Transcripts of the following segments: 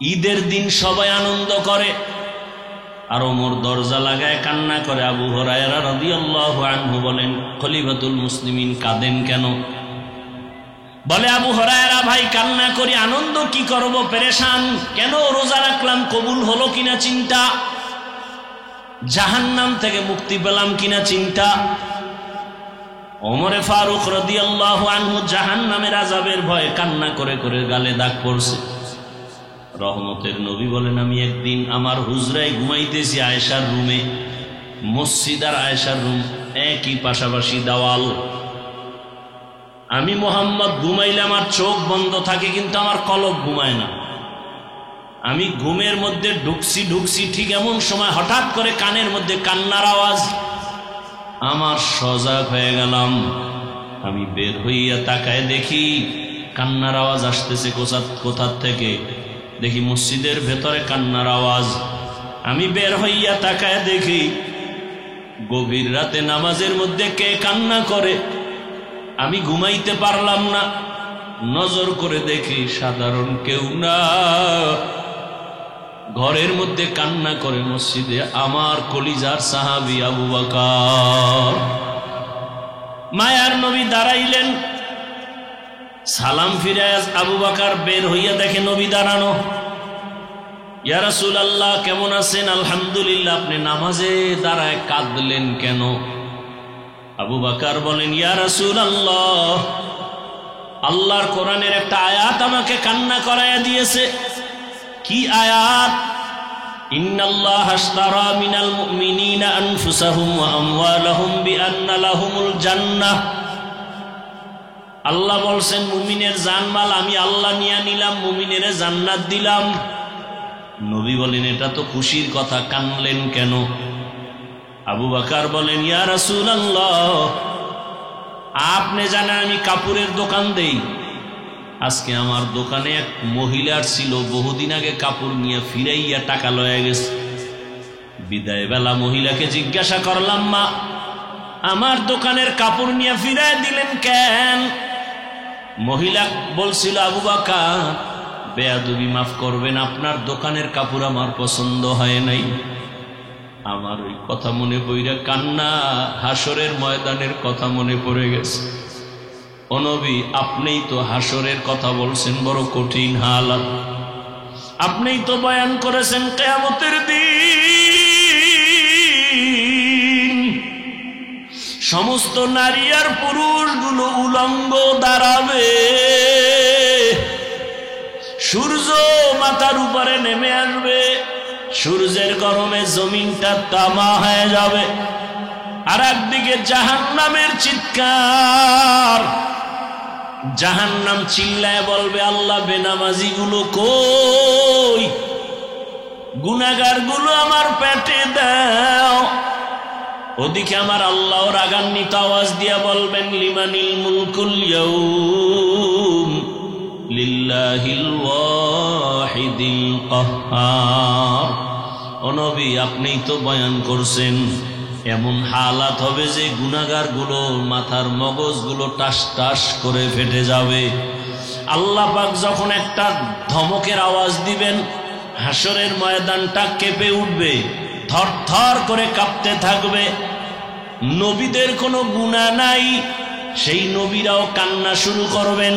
ঈদের দিন সবাই আনন্দ করে, আর ওমর দরজা লাগায় কান্না করে। আবু হুরায়রা রাদিয়াল্লাহু আনহু বলেন, খলিফাতুল মুসলিমিন কাঁদেন কেন? বলে, আবু হুরায়রা ভাই কান্না করি, আনন্দ কি করব, পেরেশান। কেন? রোজা রাখলাম, কবুল হলো কিনা চিন্তা, জাহান্নাম থেকে মুক্তি পেলাম কিনা চিন্তা। ওমরে ফারুক রাদিয়াল্লাহু আনহু জাহান্নামের আযাবের ভয়ে কান্না করে করে গালে দাগ পড়ছে। রহমতের নবী বলেন, আমি একদিন আমার হুজরায় ঘুমাইতেছি আয়েশার রুমে। মসজিদ আর আয়েশার রুম একই, পাশাপাশি দেওয়াল। আমি মোহাম্মদ ঘুমাইলে আমার চোখ বন্ধ থাকে, কিন্তু আমার কলব ঘুমায় না। আমি ঘুমের মধ্যে ঢুকছি, ঠিক এমন সময় হঠাৎ করে কানের মধ্যে কান্নার আওয়াজ। আমার সজাগ হয়ে গেলাম। আমি বের হইয়া তাকায় দেখি কান্নার আওয়াজ আসতেছে কোথা থেকে। দেখি মসজিদের ভেতরে কান্নার আওয়াজ। আমি বের হইয়া তাকায় দেখি গভীর রাতে নামাজের মধ্যে কে কান্না করে। আমি ঘুমাইতে পারলাম না, নজর করে দেখি সাধারণ কেউ না, ঘরের মধ্যে কান্না করে মসজিদে আমার কলিজার সাহাবী আবু বকর। মায়ার নবী দাঁড়াইলেন, সালাম ফিরে আবু বকর বের হইয়া দেখে নবী দাঁড়ানো। ইয়া রাসূলুল্লাহ কেমন আছেন? আলহামদুলিল্লাহ। আপনি নামাজে দাঁড়ায় কাঁদলেন কেন? আবু বকর বলেন, ইয়া রাসূলুল্লাহ, আল্লাহর কোরআনের একটা আয়াত আমাকে কান্না করায়া দিয়েছে। কি আয়াত? ইন্নাল্লাহা আশতারা মিনাল মুমিনিনা আনফুসাহুম ওয়া আমওয়ালাহুম বিআন্না লাহুমুল জান্নাহ। আল্লাহ বলছেন, মুমিনের জানমাল আমি আল্লাহ নিয়ে নিলাম, মুমিনের জান্নাত দিলাম। নবী বলেন, এটা তো খুশির কথা, কানলেন কেন? আবু বকর বলেন, ইয়া রাসূলুল্লাহ, আপনি জানেন আমি কাপড়ের দোকান দেই। আজকে আমার দোকানে এক মহিলার ছিল, বহুদিন আগে কাপড় নিয়ে ফিরাইয়া টাকা লয়ে গেছে। বিদায় বেলা মহিলাকে জিজ্ঞাসা করলাম, মা, আমার দোকানের কাপড় নিয়ে ফিরাই দিলেন কেন? মহিলা বলছিল, আবু বকর, বেয়াদবি মাফ করবেন, আপনার দোকানের কাপড় আমার পছন্দ হয় নাই। আমার ওই কথা মনে পড়ে কান্না, হাসরের ময়দানের কথা মনে পড়ে গেছে। ও নবী, আপনিই তো হাসরের কথা বলছেন, বড় কঠিন হালাত। আপনিই তো বয়ান করেছেন কিয়ামতের দিন সমস্ত নারী আর পুরুষগুলো উলঙ্গ দাঁড়াবে, সূর্য মাথার উপরে নেমে আসবে, সূর্যের গরমে জমিনটা তামা হয়ে যাবে, আর একদিকে জাহান্নামের চিৎকার। জাহান্নাম চিল্লায় বলবে, আল্লাহ বেনামাজি গুলো কই, গুনাহগার গুলো আমার পেটে দাও। ওদিকে আমার আল্লাহ রাগান্বিত আওয়াজ দিয়া বলবেন, লিমানিল মুলকুল ইয়াউম লিল্লাহিল ওয়াহিদিল কাহ্হার। ও নবী, আপনিই তো বয়ান করছেন এমন হালাত হবে যে গুনাহগার গুলো মাথার মগজগুলো টাস টাস করে ফেটে যাবে। আল্লাহ পাক যখন একটা ধমকের আওয়াজ দিবেন, হাসরের ময়দানটা কেঁপে উঠবে, থর থর করে কাঁপতে থাকবে। নবীদের কোনো গুনাহ নাই, সেই নবীরাও কান্না শুরু করবেন।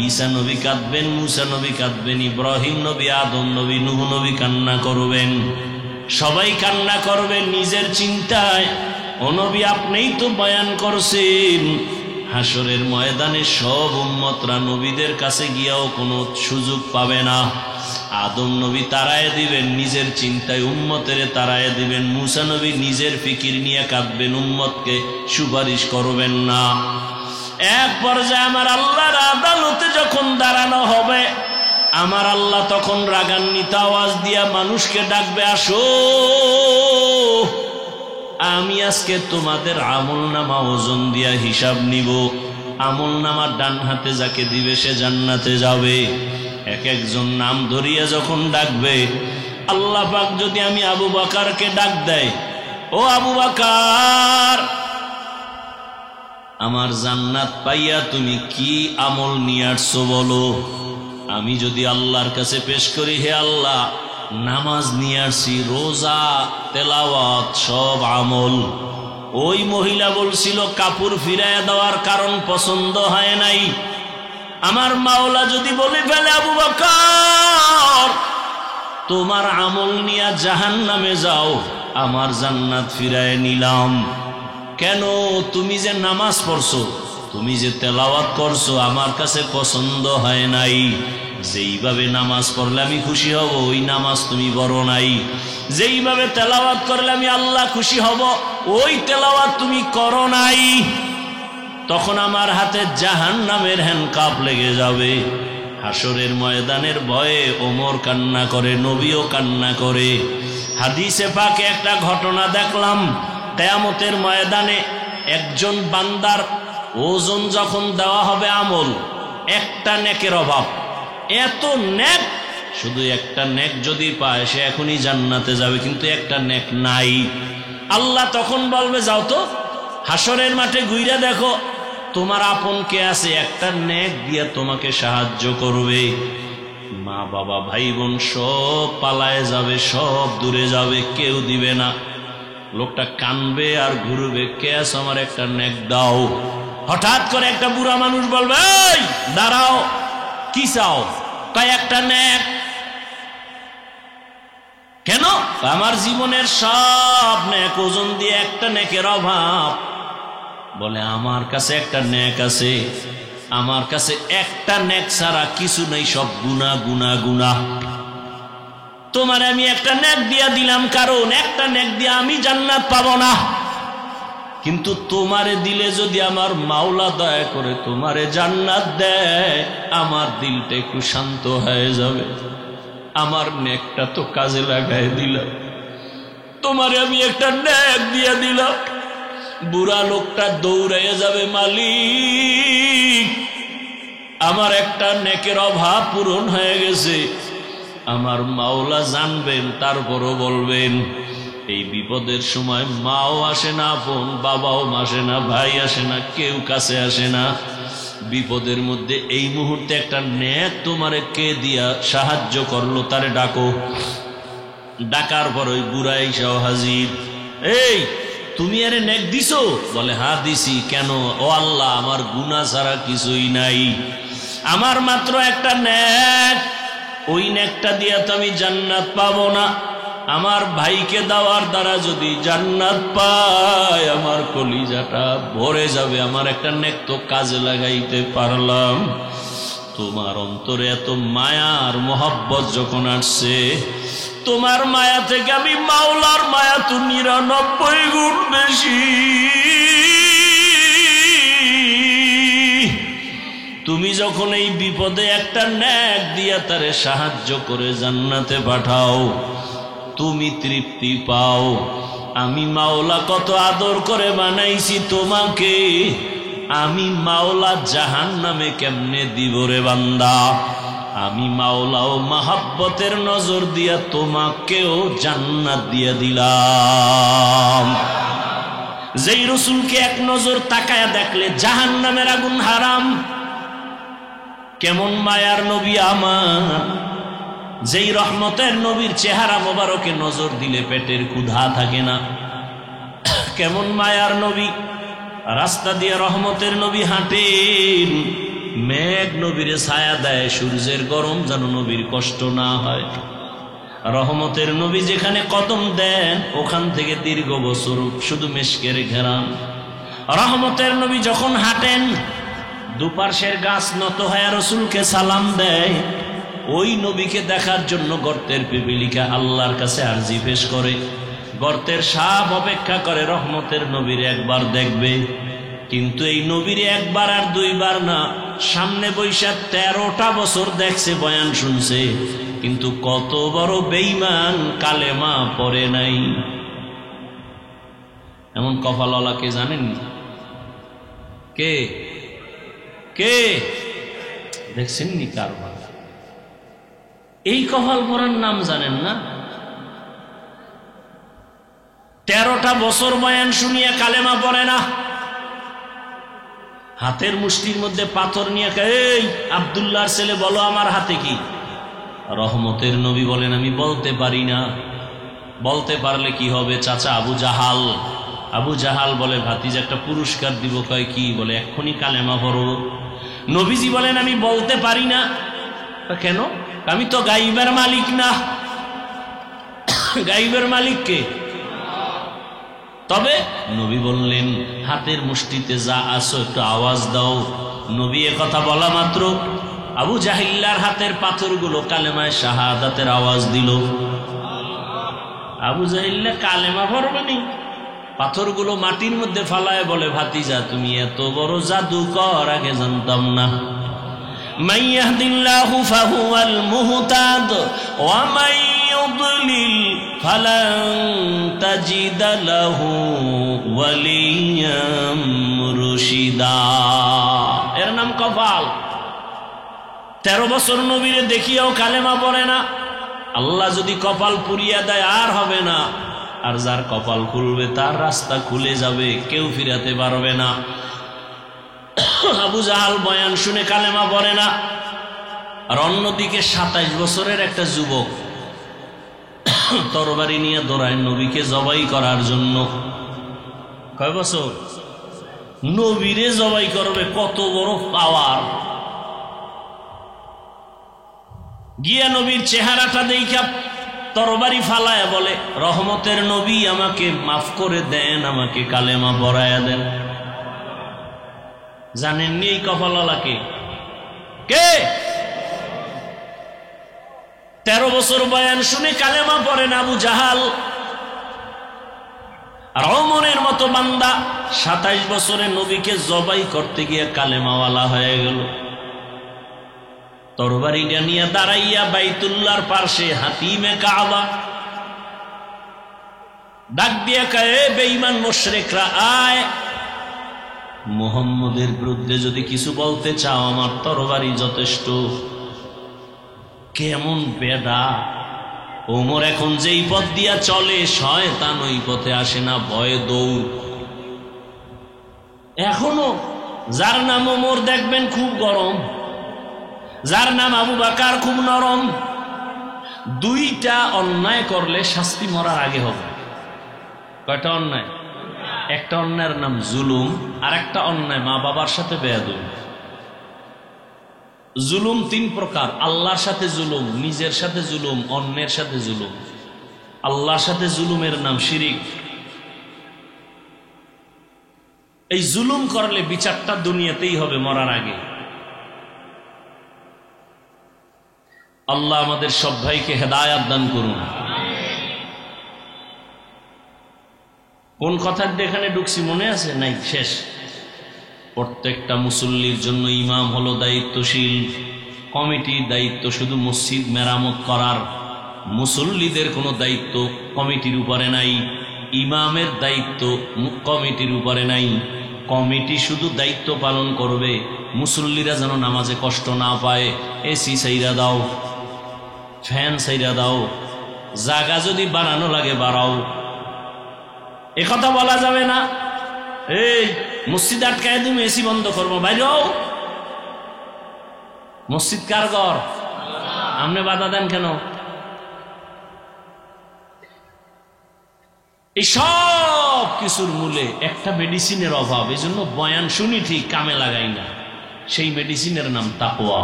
ঈসা নবী কাঁদবেন, মুসা নবী কাঁদবেন, ইব্রাহিম নবী, আদম নবী, নূহ নবী কান্না করবেন। সবাই কান্না করবে নিজের চিন্তায়। ও নবী, আপনিই তো বয়ান করছেন হাসরের ময়দানে সব উম্মতরা নবীদের কাছে গিয়াও কোনো সুযোগ পাবে না। আদম নবী তাড়ায় দিবেন নিজের চিন্তায়, উম্মতের তাড়ায় দিবেন। মুসা নবী নিজের ফিকির নিয়ে কাঁদবেন, উম্মতকে সুপারিশ করবেন না। এক পর্যায়ে আমার আল্লাহর আদালতে যখন দাঁড়ানো হবে, আমার আল্লাহ তখন রাগান্বিত আওয়াজ দিয়া মানুষকে ডাকবে, আসো, আমি আজকে তোমাদের আমলনামা ওজন দিয়া হিসাব নিব। আমলনামা ডান হাতে যাকে দিবে সে জান্নাতে যাবে। এক একজন নাম ধরিয়া যখন ডাকবে, আল্লাহ পাক যদি আমি আবু বকরকে ডাক দেয়, ও আবু বকর, আমার জান্নাত পাইয়া তুমি কি আমল নিয়ে আসছো বলো। আমি যদি আল্লাহর কাছে পেশ করি, হে আল্লাহ নামাজ নিয়ে আসছি, রোজা, তেলাওয়াত সব আমল। ওই মহিলা বলছিল কাপড় ফিরাইয়া দেওয়ার কারণ পছন্দ হয় নাই। আমার মাওলা যদি বলে ফেলে, আবু বকর তোমার আমল নিয়ে জাহান্নামে যাও, আমার জান্নাত ফিরায় নিলাম। কেন? তুমি যে নামাজ পড়ছো, তুমি যে তেলাওয়াত করছো, আমার কাছে পছন্দ হয় নাই। যেইভাবে নামাজ পড়লে আমি খুশি হব, ওই নামাজ তুমি পড়ো নাই। যেইভাবে তেলাওয়াত করলে আমি আল্লাহ খুশি হব, ওই তেলাওয়াত তুমি করো নাই। তখন আমার হাতে জাহান্নামের হ্যান্ডকাপ লেগে যাবে। হাসরের ময়দানের ভয়ে ওমর কান্না করে, নবীও কান্না করে। হাদিসে পাকে একটা ঘটনা দেখলাম, কিয়ামতের ময়দানে একজন বান্দার ওজন যখন দেওয়া হবে আমল, একটা নেকের অভাব, এত নেক, শুধু একটা নেক যদি পায় সে এখনই জান্নাতে যাবে, কিন্তু একটা নেক নাই। আল্লাহ তখন বলবে, যাও তো হাসরের মাঠে ঘুরে দেখো তোমার আপন কে আছে, একটা নেক দিয়ে তোমাকে সাহায্য করবে। মা বাবা ভাই বোন সব পালায় যাবে, সব দূরে যাবে, কেউ দিবে না। লোকটা কানবে আর ঘুরবে, কে আছে আমার একটা নেক দাও। হঠাৎ করে একটা বুড়া মানুষ বলবে, এই দাঁড়াও, কি চাও? কয় একটা নেক। কেন? আমার জীবনের সব নেক ওজন দিয়ে একটা নেকের অভাব। বলে আমার কাছে একটা নেক আছে, আমার কাছে একটা নেক ছাড়া কিছু নেই, সব গুনাহ গুনাহ গুনাহ। তোমার আমি একটা নেক দিয়া দিলাম, কারণ একটা নেক দিয়ে আমি জান্নাত পাবো না, কিন্তু তোমারে দিলে যদি আমার মাওলা দয়া করে তোমারে জান্নাত দেয়, আমার দিলটা একটু শান্ত হয়ে যাবে। আমার নেকটা তো কাজে লাগাই দিলাম, তোমারে আমি একটা নেক দিয়ে দিলাম। বুড়া লোকটা দৌড়াইয়া যাবে, মালিক আমার একটা নেকের অভাব পূরণ হয়ে গেছে। আমার মাওলা জানবেন, তারপরও বলবেন। এই বিপদের সময় মাও আসে না, বোন বাবাও আসে না, ভাই আসে না, কেউ কাছে আসে না। বিপদের মধ্যে এই মুহূর্তে একটা নেক তোমারে কে দিয়া সাহায্য করলো, তারে ডাকো। ডাকার পর ওই বুড়া এসেও হাজির। এই তুমি আরে নেক দিছো? বলে হ্যাঁ দিছি। কেন? ও আল্লাহ আমার গুনাহ ছাড়া কিছুই নাই, আমার মাত্র একটা নেক, ওই নেকটা দিয়া তো আমি জান্নাত পাবো না। আমার ভাইকে দেওয়ার দ্বারা যদি জান্নাত পায়, আমার কলিজাটা ভরে যাবে। আমার একটা নেক তো কাজে লাগাইতে পারলাম। তোমার অন্তরে এত মায়া আর মহব্বত যখন আসছে, তোমার মায়া থেকে আমি মাওলার মায়া তো 99 গুণ বেশি। তুমি যখন এই বিপদে একটা নেক দিয়া তারে সাহায্য করে জান্নাতে পাঠাও, তুমি তৃপ্তি পাও। আমি মাওলা কত আদর করে বানাইছি তোমাকে, আমি মাওলা জাহান্নামে কেমনে দিব রে বান্দা? আমি মাওলাও মাহাব্বতের নজর দিয়া তোমাকেও জান্নাত দিয়া দিলাম। যেই রসুলকে এক নজর তাকায়া দেখলে জাহান্নামের আগুন হারাম, কেমন মায়ার নবী আমার। যেই রহমতের নবীর চেহারা মোবারকে নজর দিলে পেটের ক্ষুধা থাকে না, কেমন মায়ার নবী। রাস্তা দিয়ে রহমতের নবী হাঁটেন, মেঘ নবীরে ছায়া দেয়, সূর্যের গরম যেন নবীর কষ্ট না হয়। রহমতের নবী যেখানে কদম দেন, ওখান থেকে দীর্ঘ বছর শুধু মেশকের ঘেরান। রহমতের নবী যখন হাঁটেন, দুপার্শ্বের গাছ নত হয়ে রসুলকে সালাম দেয়। ওই নবীকে দেখার জন্য গর্তের পিপিলিকা আল্লাহর কাছে আরজি পেশ করে। গর্তের সাপ অপেক্ষা করে রহমতের নবীর একবার দেখবে, কিন্তু এই নবীর একবার আর দুইবার না, সামনে বৈশাখ 13টা বছর দেখছে, বয়ান শুনছে, কিন্তু কত বড় বেঈমান, কালেমা পড়ে নাই। এমন কপালওয়ালা কে জানেন? কে কে দেখছেন নি? কারবার এই কপাল পড়ার নাম জানেন না? 13টা বছর বয়ান শুনিয়ে কালেমা পড়ে না। হাতের মুষ্টির মধ্যে পাথর নিয়ে এই আব্দুল্লাহর ছেলে বলো আমার হাতে কি? রহমতের নবী বলেন আমি বলতে পারি না। বলতে পারলে কি হবে চাচা? আবু জাহাল। আবু জাহাল বলে ভাতিজা একটা পুরস্কার দিব। কয় কি? বলে এক্ষুনি কালেমা পড়ো। নবীজি বলেন আমি বলতে পারি না। কেন? আমি তো গাইবের মালিক না। গাইবের মালিক কে? তবে নবী বললেন হাতের মুষ্টিতে যা আসো একটু আওয়াজ দাও। নবী এ কথা বলা মাত্র আবু জাহিল্লার হাতের পাথরগুলো কালেমায় শাহাদাতের আওয়াজ দিল। আবু জাহিল্লা কালেমা পড়বেনি, পাথরগুলো মাটির মধ্যে ফালায় বলে ভাতিজা তুমি এত বড় জাদুকর, আগে জানতাম না। মান ইয়াহদিল্লাহু ফাহুয়াল মুহতাদ ওয়া মান ইউদ্লিল ফালান তাজিদা লাহু ওয়ালিয়াম মুরশিদা। এর নাম কপাল। 13 বছর নবীরে দেখিয়াও কালেমা পড়ে না। আল্লাহ যদি কপাল পুরিয়া দেয় আর হবে না। আর যার কপাল খুলবে তার রাস্তা খুলে যাবে, কেউ ফিরাতে পারবে না। আবু জাহাল বয়ান শুনে কালেমা পড়ে না। আর অন্যদিকে 27 বছরের একটা যুবক তরবারি নিয়ে দৌড়ায় নবীকে জবাই করার জন্য। কয় বছর? নবীরে জবাই করবে, কত বড় পাওয়ার! গিয়া নবীর চেহারাটা দেখা তরবারি ফালায় বলে রহমতের নবী আমাকে মাফ করে দেন, আমাকে কালেমা পড়ায়া দেন। জানেননি এই কপালওয়ালাকে কে? 13 বছর বয়ান শুনে কালেমা পড়েন আবু জাহাল। আর ওমরের মতো বান্দা 27 বছরে নবীকে জবাই করতে গিয়ে কালেমাওয়ালা হয়ে গেল। তরবারিটা নিয়ে দাঁড়াইয়া বাইতুল্লাহর পাশে হাতিমে কাবা ডাক দিয়ে কয় বেঈমান মুশরিকরা আয়, মুহাম্মদের বিরুদ্ধে যদি কিছু বলতে চাও আমার তরবারি যথেষ্ট। কেমন বেডা! ওমর এখন যেই পথ দিয়া চলে শয়তান ওই পথে আসে না, ভয়ে দৌড়। এখনো যার নাম ওমর দেখবেন খুব গরম, যার নাম আবু বকর খুব নরম। দুইটা অন্যায় করলে শাস্তি মরার আগে হবে। কয়টা অন্যায়? একটা অন্যায়ের নাম জুলুম, আর একটা অন্যায় মা বাবার সাথে বেয়াদবি। জুলুম 3 প্রকার: আল্লাহর সাথে জুলুম, নিজের সাথে জুলুম, অন্যের সাথে জুলুম। আল্লাহর সাথে জুলুমের নাম শিরিক। এই জুলুম করলে বিচারটা দুনিয়াতেই হবে, মরার আগে। আল্লাহ আমাদের সব ভাইকে হেদায়াত দান করুন। কোন কথার এখানে ঢুকছি মনে আছে? নাই, শেষ। প্রত্যেকটা মুসল্লির জন্য ইমাম হলো দায়িত্বশীল। কমিটির দায়িত্ব শুধু মসজিদ মেরামত করার, মুসল্লিদের কোনো দায়িত্ব কমিটির উপরে নাই। ইমামের দায়িত্ব কমিটির উপরে নাই। কমিটি শুধু দায়িত্ব পালন করবে মুসল্লিরা যেন নামাজে কষ্ট না পায়। এসি সাইরা দাও, ফ্যান সাইরা দাও, জায়গা যদি বাড়ানো লাগে বাড়াও। একথা বলা যাবে না এই মসজিদ আটকায় তুমি এসি বন্ধ করবো, বাইরেও। মসজিদ কার ঘর? আপনি বাধা দেন কেন? এই সব কিছুর মূলে একটা মেডিসিনের অভাব। এই জন্য বয়ান শুনি ঠিক, কামে লাগাই না। সেই মেডিসিনের নাম তাকওয়া।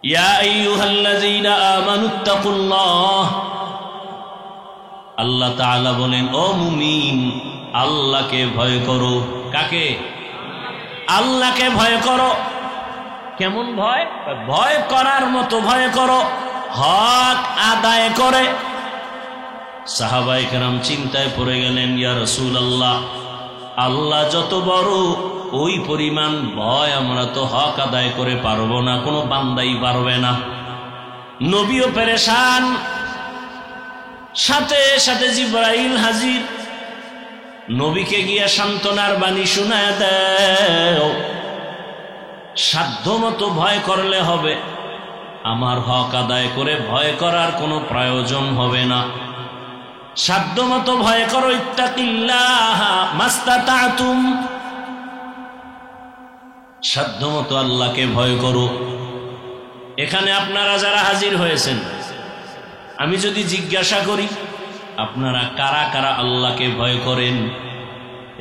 ইয়া আইয়ুহাল্লাযীনা আমানুত্তাকুল্লাহ, আল্লাহ তাআলা বলেন ও মুমিন আল্লাহকে ভয় করো। কাকে? আল্লাহকে ভয় করো। কেমন ভয়? ভয় করার মতো ভয় করো, হক আদায় করে। সাহাবায়ে কেরাম চিন্তায় পড়ে গেলেন, ইয়া রাসূলুল্লাহ, আল্লাহ যত বড় ওই পরিমাণ ভয় আমরা তো হক আদায় করে পারবো না, কোনো বান্দাই পারবে না। নবীও পেরেশান, সাথে সাথে জিবরাইল হাজির। নবীকে গিয়া সান্ত্বনার বাণী শোনায় দাও, সাধ্য মতো ভয় করলে হবে, আমার হক আদায় করে ভয় করার কোনো প্রয়োজন হবে না। সাধ্য মতো ভয় করো, ইত্তাকিল্লাহ মাস্তাতাতুম, সাধ্যমতো আল্লাহকে ভয় করো। এখানে আপনারা যারা হাজির হয়েছেন, আমি যদি জিজ্ঞাসা করি আপনারা কারা কারা আল্লাহকে ভয় করেন,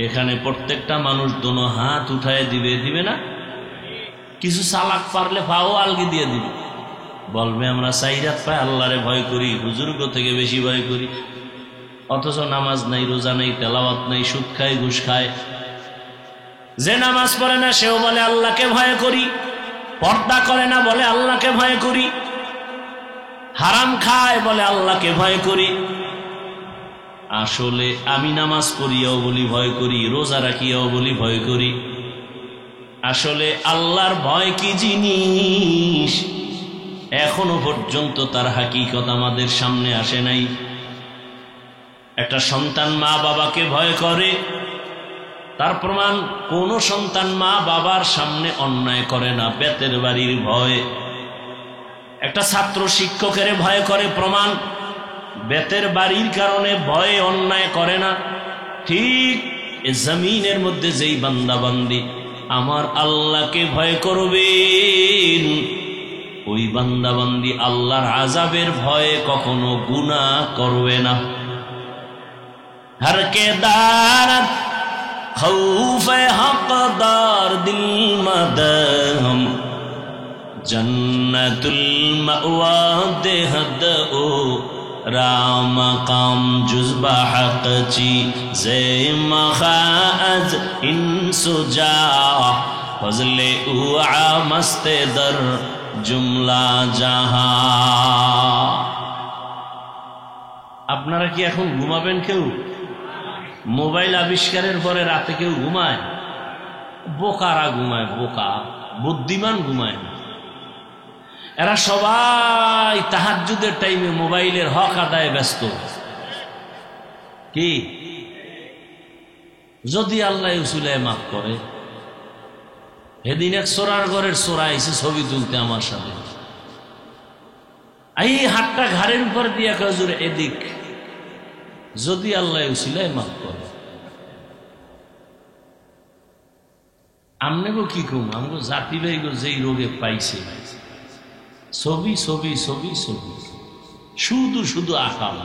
এখানে প্রত্যেকটা মানুষ দোনো হাত উঠায় দিবে না? কিছু চালাক পারলে পাও আলগি দিয়ে দিবে, বলবে আমরা চাইরাত পায় আল্লাহরে ভয় করি, বুজুর্গ থেকে বেশি ভয় করি, অথচ নামাজ নাই, রোজা নাই, তেলাওয়াত নাই, সুদ খায়, ঘুষ খায়। যে নামাজ পড়ে না সেও বলে আল্লাহকে ভয় করি, পর্দা করে না বলে আল্লাহকে ভয় করি, হারাম খায় বলে আল্লাহকে ভয় করি। আসলে আমি নামাজ পড়িয়াও বলি ভয় করি, রোজা রাখিয়াও বলি ভয় করি। আসলে আল্লাহর ভয় কি জিনিস এখনো পর্যন্ত তার হাকিকত আমাদের সামনে আসে নাই। একটা সন্তান মা বাবাকে ভয় করে, তার প্রমাণ কোন সন্তান মা বাবার সামনে অন্যায় করে না, বেতের বাড়ির ভয়। একটা ছাত্র শিক্ষকের ভয় করে, প্রমাণ বেতের বাড়ির কারণে ভয়ে অন্যায় করে না। ঠিক এ জমিনের মধ্যে যেই বান্দা বান্দি আমার আল্লাহকে ভয় করবেন, ওই বান্দা বান্দি আল্লাহর আযাবের ভয়ে কখনো গুনাহ করবে না। হর কে দারত खौफ हक़दार दिल मदहम जन्नतुल मअवा देहद ओ राम काम जुज़बा हक़ ची ज़े मखाज इंसुजा फज़ले उआ मस्ते दर जुमला जहां। আপনারা কি এখন ঘুমাবেন? কেউ মোবাইল আবিষ্কারের পরে রাতে কেউ ঘুমায়? বোকারা ঘুমায়, বোকা। বুদ্ধিমান ঘুমায় না। এরা সবাই তাহাজ্জুদের টাইমে মোবাইলের হক আদায়ে ব্যস্ত। কি যদি আল্লাহ উসুলায় মাফ করে, সেদিন এক চোরার ঘরের চোরা এসে ছবি তুলতে আমার সাথে, এই হাতটা ঘাড়ের উপর দিয়া কজুর এদিক, যদি আল্লাহ উসিলায় মাফ করে। আমনে গো কি কম, আমগো জাতি ভাই গো যেই রোগে পাইছে, ছবি ছবি ছবি ছবি, শুধু শুধু আকাম,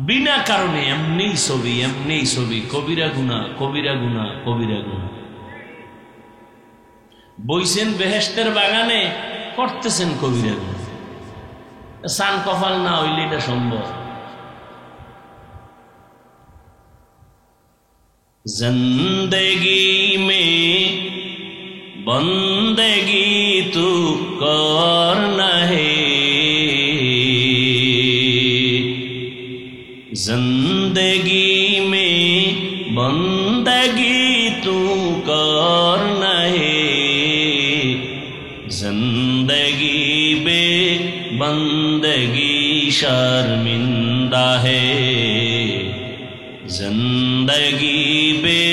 বিনা কারণে এমনি ছবি এমনি ছবি, কবিরা গুনাহ কবিরা গুনাহ কবিরা গুনাহ। বইছেন বেহেশতের বাগানে, করতেছেন কবিরা গুনাহ। সান কপাল না হইলে এটা সম্ভব। जिंदगी में बंदगी तू करना है, जिंदगी में बंदगी तू करना है, जिंदगी बे बंदगी शर्मिंदा है, जिंदगी बे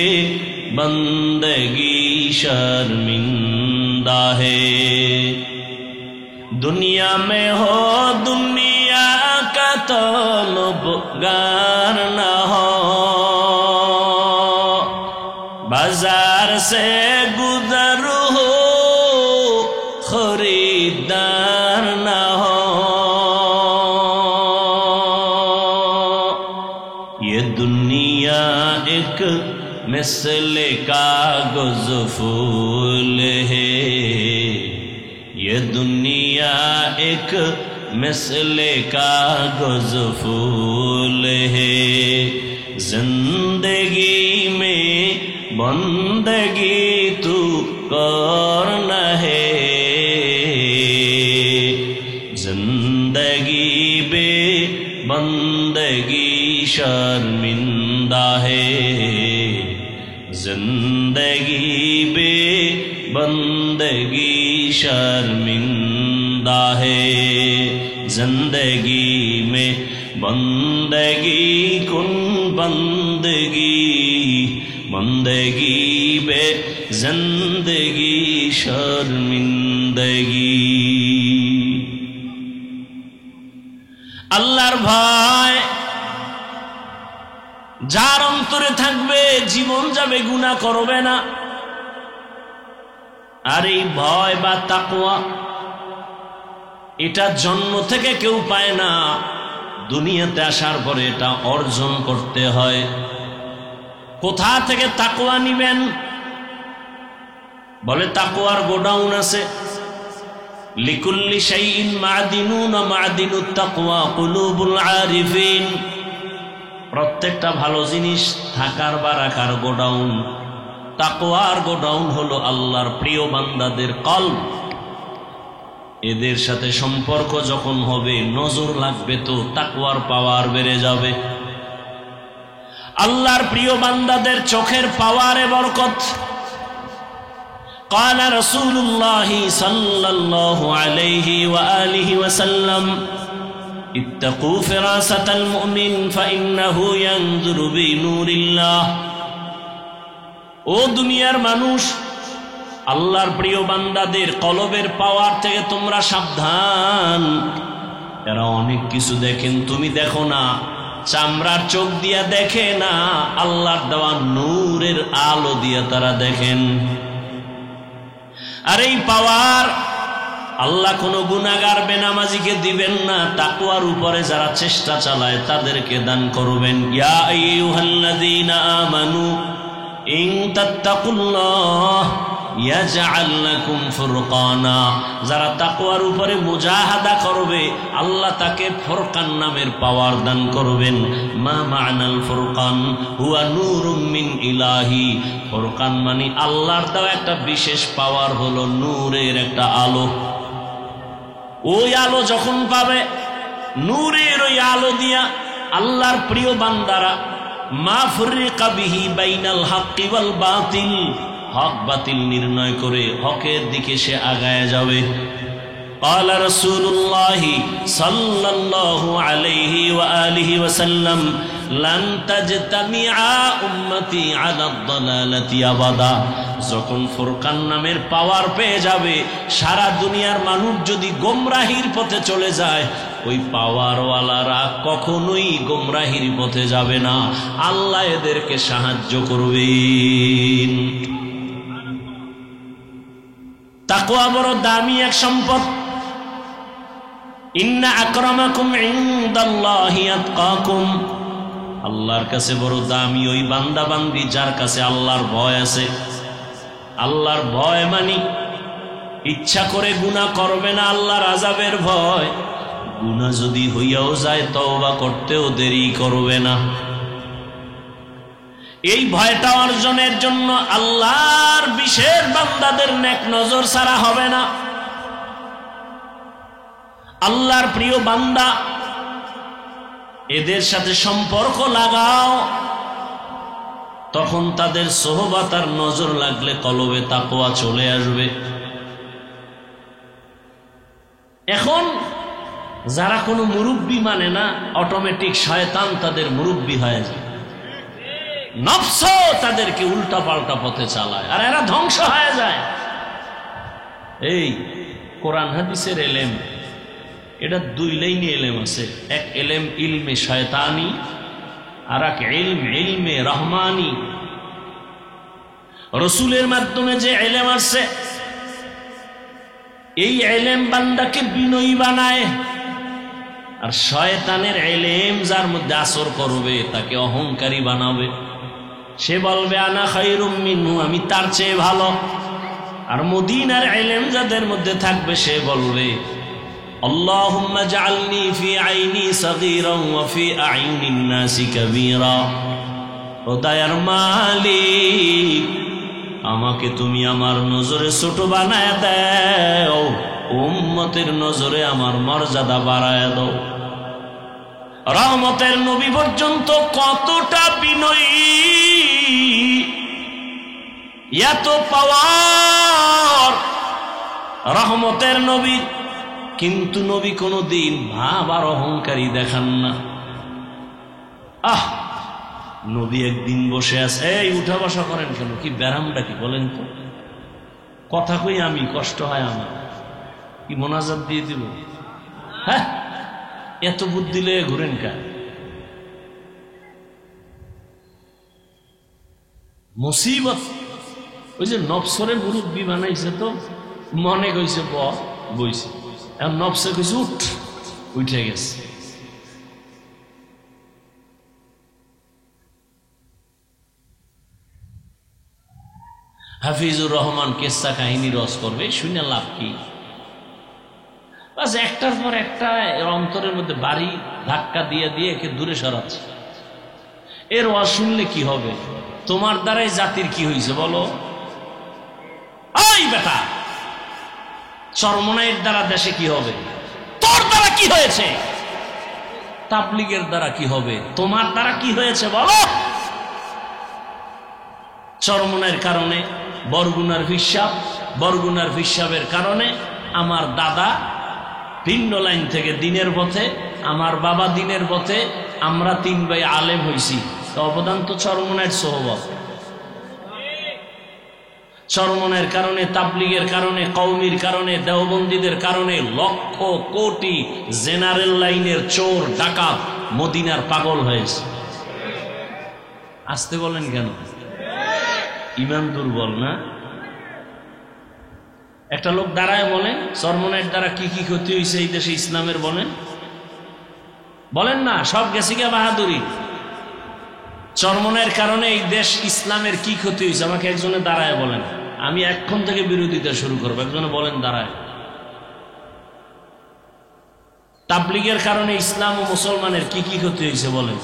बंदगी शर्मिंदा है। दुनिया में हो दुनिया का तलबगार न हो, बाजार से गुजर हो खरीदार न हो। ये दुनिया एक मिसले कागज़ फूल है, ये दुनिया एक मिसले कागज़ फूल है, जिंदगी में बंदगी तू करना है, जिंदगी बे बंदगी शर्मिंदा है, जिंदगी बे बंदगी शर्मिंदा है। जिंदगी में बंदगी कुन बंदगी, बंदगी बे जिंदगी शर्मिंदगी। আল্লাহর ভয় যার অন্তরে থাকবে জীবন যাবে গুনাহ করবে না। আর এই ভয় বা তাকওয়া এটা জন্ম থেকে কেউ পায় না, দুনিয়াতে আসার পরে এটা অর্জন করতে হয়। কোথা থেকে তাকওয়া নিবেন? বলে তাকওয়ার গোডাউন আছে। লিকুল্লি শাইইন মা'দিনুন ওয়া মা'দিনুত তাকওয়া কুলুবুল আরিফিন। প্রত্যেকটা ভালো জিনিস থাকার বা রাখার গোডাউন, তাকওয়ার গোডাউন হলো আল্লাহর প্রিয় বান্দাদের কলব। এদের সাথে সম্পর্ক যখন হবে, নজর লাগবে তো তাকওয়ার পাওয়ার বেড়ে যাবে। আল্লাহর প্রিয় বান্দাদের চোখের পাওয়ারে বরকত। قال رسول الله صلى الله عليه وآله وسلم اتقوا فراسة المؤمن فإنه ينظر بنور الله। ও দুনিয়ার মানুষ, আল্লাহর প্রিয় বান্দাদের কলবের পাওয়ার থেকে তোমরা সাবধান। এরা অনেক কিছু দেখেন, তুমি দেখো না। চামড়ার চোখ দিয়া দেখে না, আল্লাহর দেওয়া নূরের আলো দিয়া তারা দেখেন। আর এই পাওয়ার আল্লাহ কোনো গুনাহগার বেনামাজিকে দিবেন না, তাকওয়ার উপরে যারা চেষ্টা চালায় তাদেরকে দান করবেন। ইয়া আইয়ুহাল্লাযীনা আমানু ইন তাত্তাকুল্লাহ ইয়াজআল লাকুম ফুরকানা। যারা তাকওয়ার উপরে মুজাহাদা করবে, আল্লাহ তাকে ফুরকান নামের পাওয়ার দান করবেন। মা মা'নাল ফুরকান হুয়া নূরুম মিন ইলাহি। ফুরকান মানে আল্লাহর দেওয়া একটা বিশেষ পাওয়ার, হলো নূরের একটা আলো। ওই আলো যখন পাবে, নূরের ওই আলো দিয়া আল্লাহর প্রিয় বান্দারা মা ফুররিকা বিহি বাইনাল হাক্কি ওয়াল বাতিল, হক বাতিল নির্ণয় করে হকের দিকে সে আগায় যাবে। قال رسول الله صلى الله عليه وآله وسلم لن تجتمع أمتي على الضلالة أبدا। যখন ফুরকান নামের পাওয়ার পেয়ে যাবে, সারা দুনিয়ার মানুষ যদি গোমরাহির পথে চলে যায়, ওই পাওয়ারওয়ালারা কখনোই গোমরাহির পথে যাবে না। আল্লাহ এদেরকে সাহায্য করবেন। তাকওয়া বড় দামি এক সম্পদ। ইন্না আকরামাকুম ইনদাল্লাহি আতকাকুম। আল্লাহর কাছে বড় দামি ওই বান্দা বান্দি যার কাছে আল্লাহর ভয় আছে। আল্লাহর ভয় মানে ইচ্ছা করে গুনাহ করবে না, আল্লাহর আযাবের ভয়। গুনাহ যদি হইয়াও যায়, তওবা করতেও দেরি করবে না। এই ভয়টা অর্জনের জন্য আল্লাহর বিশেষ বান্দাদের নেক নজর ছাড়া হবে না। আল্লাহর প্রিয় বান্দা, এদের সাথে সম্পর্ক লাগাও, তখন তাদের সোহবত আর নজর লাগলে কলবে তাকওয়া চলে আসবে। এখন যারা কোনো মুরব্বি মানে না, অটোমেটিক শয়তান তাদের মুরব্বি হয়ে যায়। নফস তাদেরকে উল্টা পাল্টা পথে চালায়, আর এরা ধ্বংস হয়ে যায়। এই কোরআন হাদিসের এলেম, এটা দুই লাইনে এলেম আছে। এক এলেম ইলমে শয়তানি, আর এক ইলমে রহমানি। রসুলের মাধ্যমে যে এলেম আছে, এই এলেম বান্দাকে বিনয়ী বানায়। আর শয়তানের এলেম যার মধ্যে আসর করবে, তাকে অহংকারী বানাবে। সে বলবে আনা খায়রুম মিনহু, আমি তার চেয়ে ভালো। আর মদিনার ইলম যাদের মধ্যে থাকবে, সে বলবে আল্লাহুম্মা জাআলনি ফি আইনি সাগীরান ওয়া ফি আইনিন নাসি কাবীরা। ও দয়ার মালিক, আমাকে তুমি আমার নজরে ছোট বানায় দাও, উম্মতের নজরে আমার মর্যাদা বাড়ায় দাও। রহমতের নবী পর্যন্ত কতটা বিনয়ী, এত পাওয়ার রহমতের নবী, কিন্তু নবী কোনদিন ভাব আর অহংকারী দেখান না। নবী একদিন বসে আছে, এই উঠা বসা করেন কেন, কি ব্যারামটা কি বলেন তো? কথা কই আমি, কষ্ট হয় আমার, কি মোনাজাত দিয়ে দিব? হ্যাঁ, এত বুদ্ধি লেগে ঘুরেন কা? মুসিবত ওই যে নফসরে মুরব্বী বানাইছে, তো মনে কইছে বইছে, এখন নফসে কইছে উঠে গেছে। হাফিজুর রহমান কেসা কাহিনী রস করবে, শুনে লাভ কি? বাস একটার পর একটা অন্তরের মধ্যে বাড়ি ধাক্কা দিয়ে দিয়ে একে দূরে সরাচ্ছে। এর ওয়াজ শুনলে কি হবে? তোমার দ্বারাই জাতির কি হয়েছে বলো? ওই বেটা, চরমনাইয়ের দ্বারা দেশে কি হবে? তোর দ্বারা কি হয়েছে? তাবলীগের দ্বারা কি হবে? তোমার দ্বারা কি হয়েছে বলো? চরমনাইয়ের কারণে বরগুনার ফিসাবের কারণে আমার দাদা ভিন্ন লাইন থেকে দিনের পথে, আমার বাবা দিনের পথে, আমরা 3 ভাই আলেম হইছি। অবদান তো চরমনাইয়ের সোহবত। চরমনাইয়ের কারণে, তাবলীগের কারণে, কওমির কারণে, দেওবন্দীদের কারণে লক্ষ কোটি জেনারেল লাইনের চোর ডাকাত মদিনার পাগল হয়েছে। আসতে বলেন কেন? ইমান দুর্বল না? একটা লোক দাঁড়ায় বলেন চরমনাইয়ের দ্বারা কি কি ক্ষতি হয়েছে এই দেশে ইসলামের, বলেন না? সব গেছে গিয়া বাহাদুরি। চরমনাইয়ের কারণে এই দেশ ইসলামের কি ক্ষতি হয়েছে আমাকে একজনে দাঁড়ায় বলেন। আমি এখন থেকে বিরোধিতা শুরু করবো। একজনে বলেন দাঁড়ায়। তাবলীগের কারণে ইসলাম ও মুসলমানের কি কি ক্ষতি হয়েছে বলেন।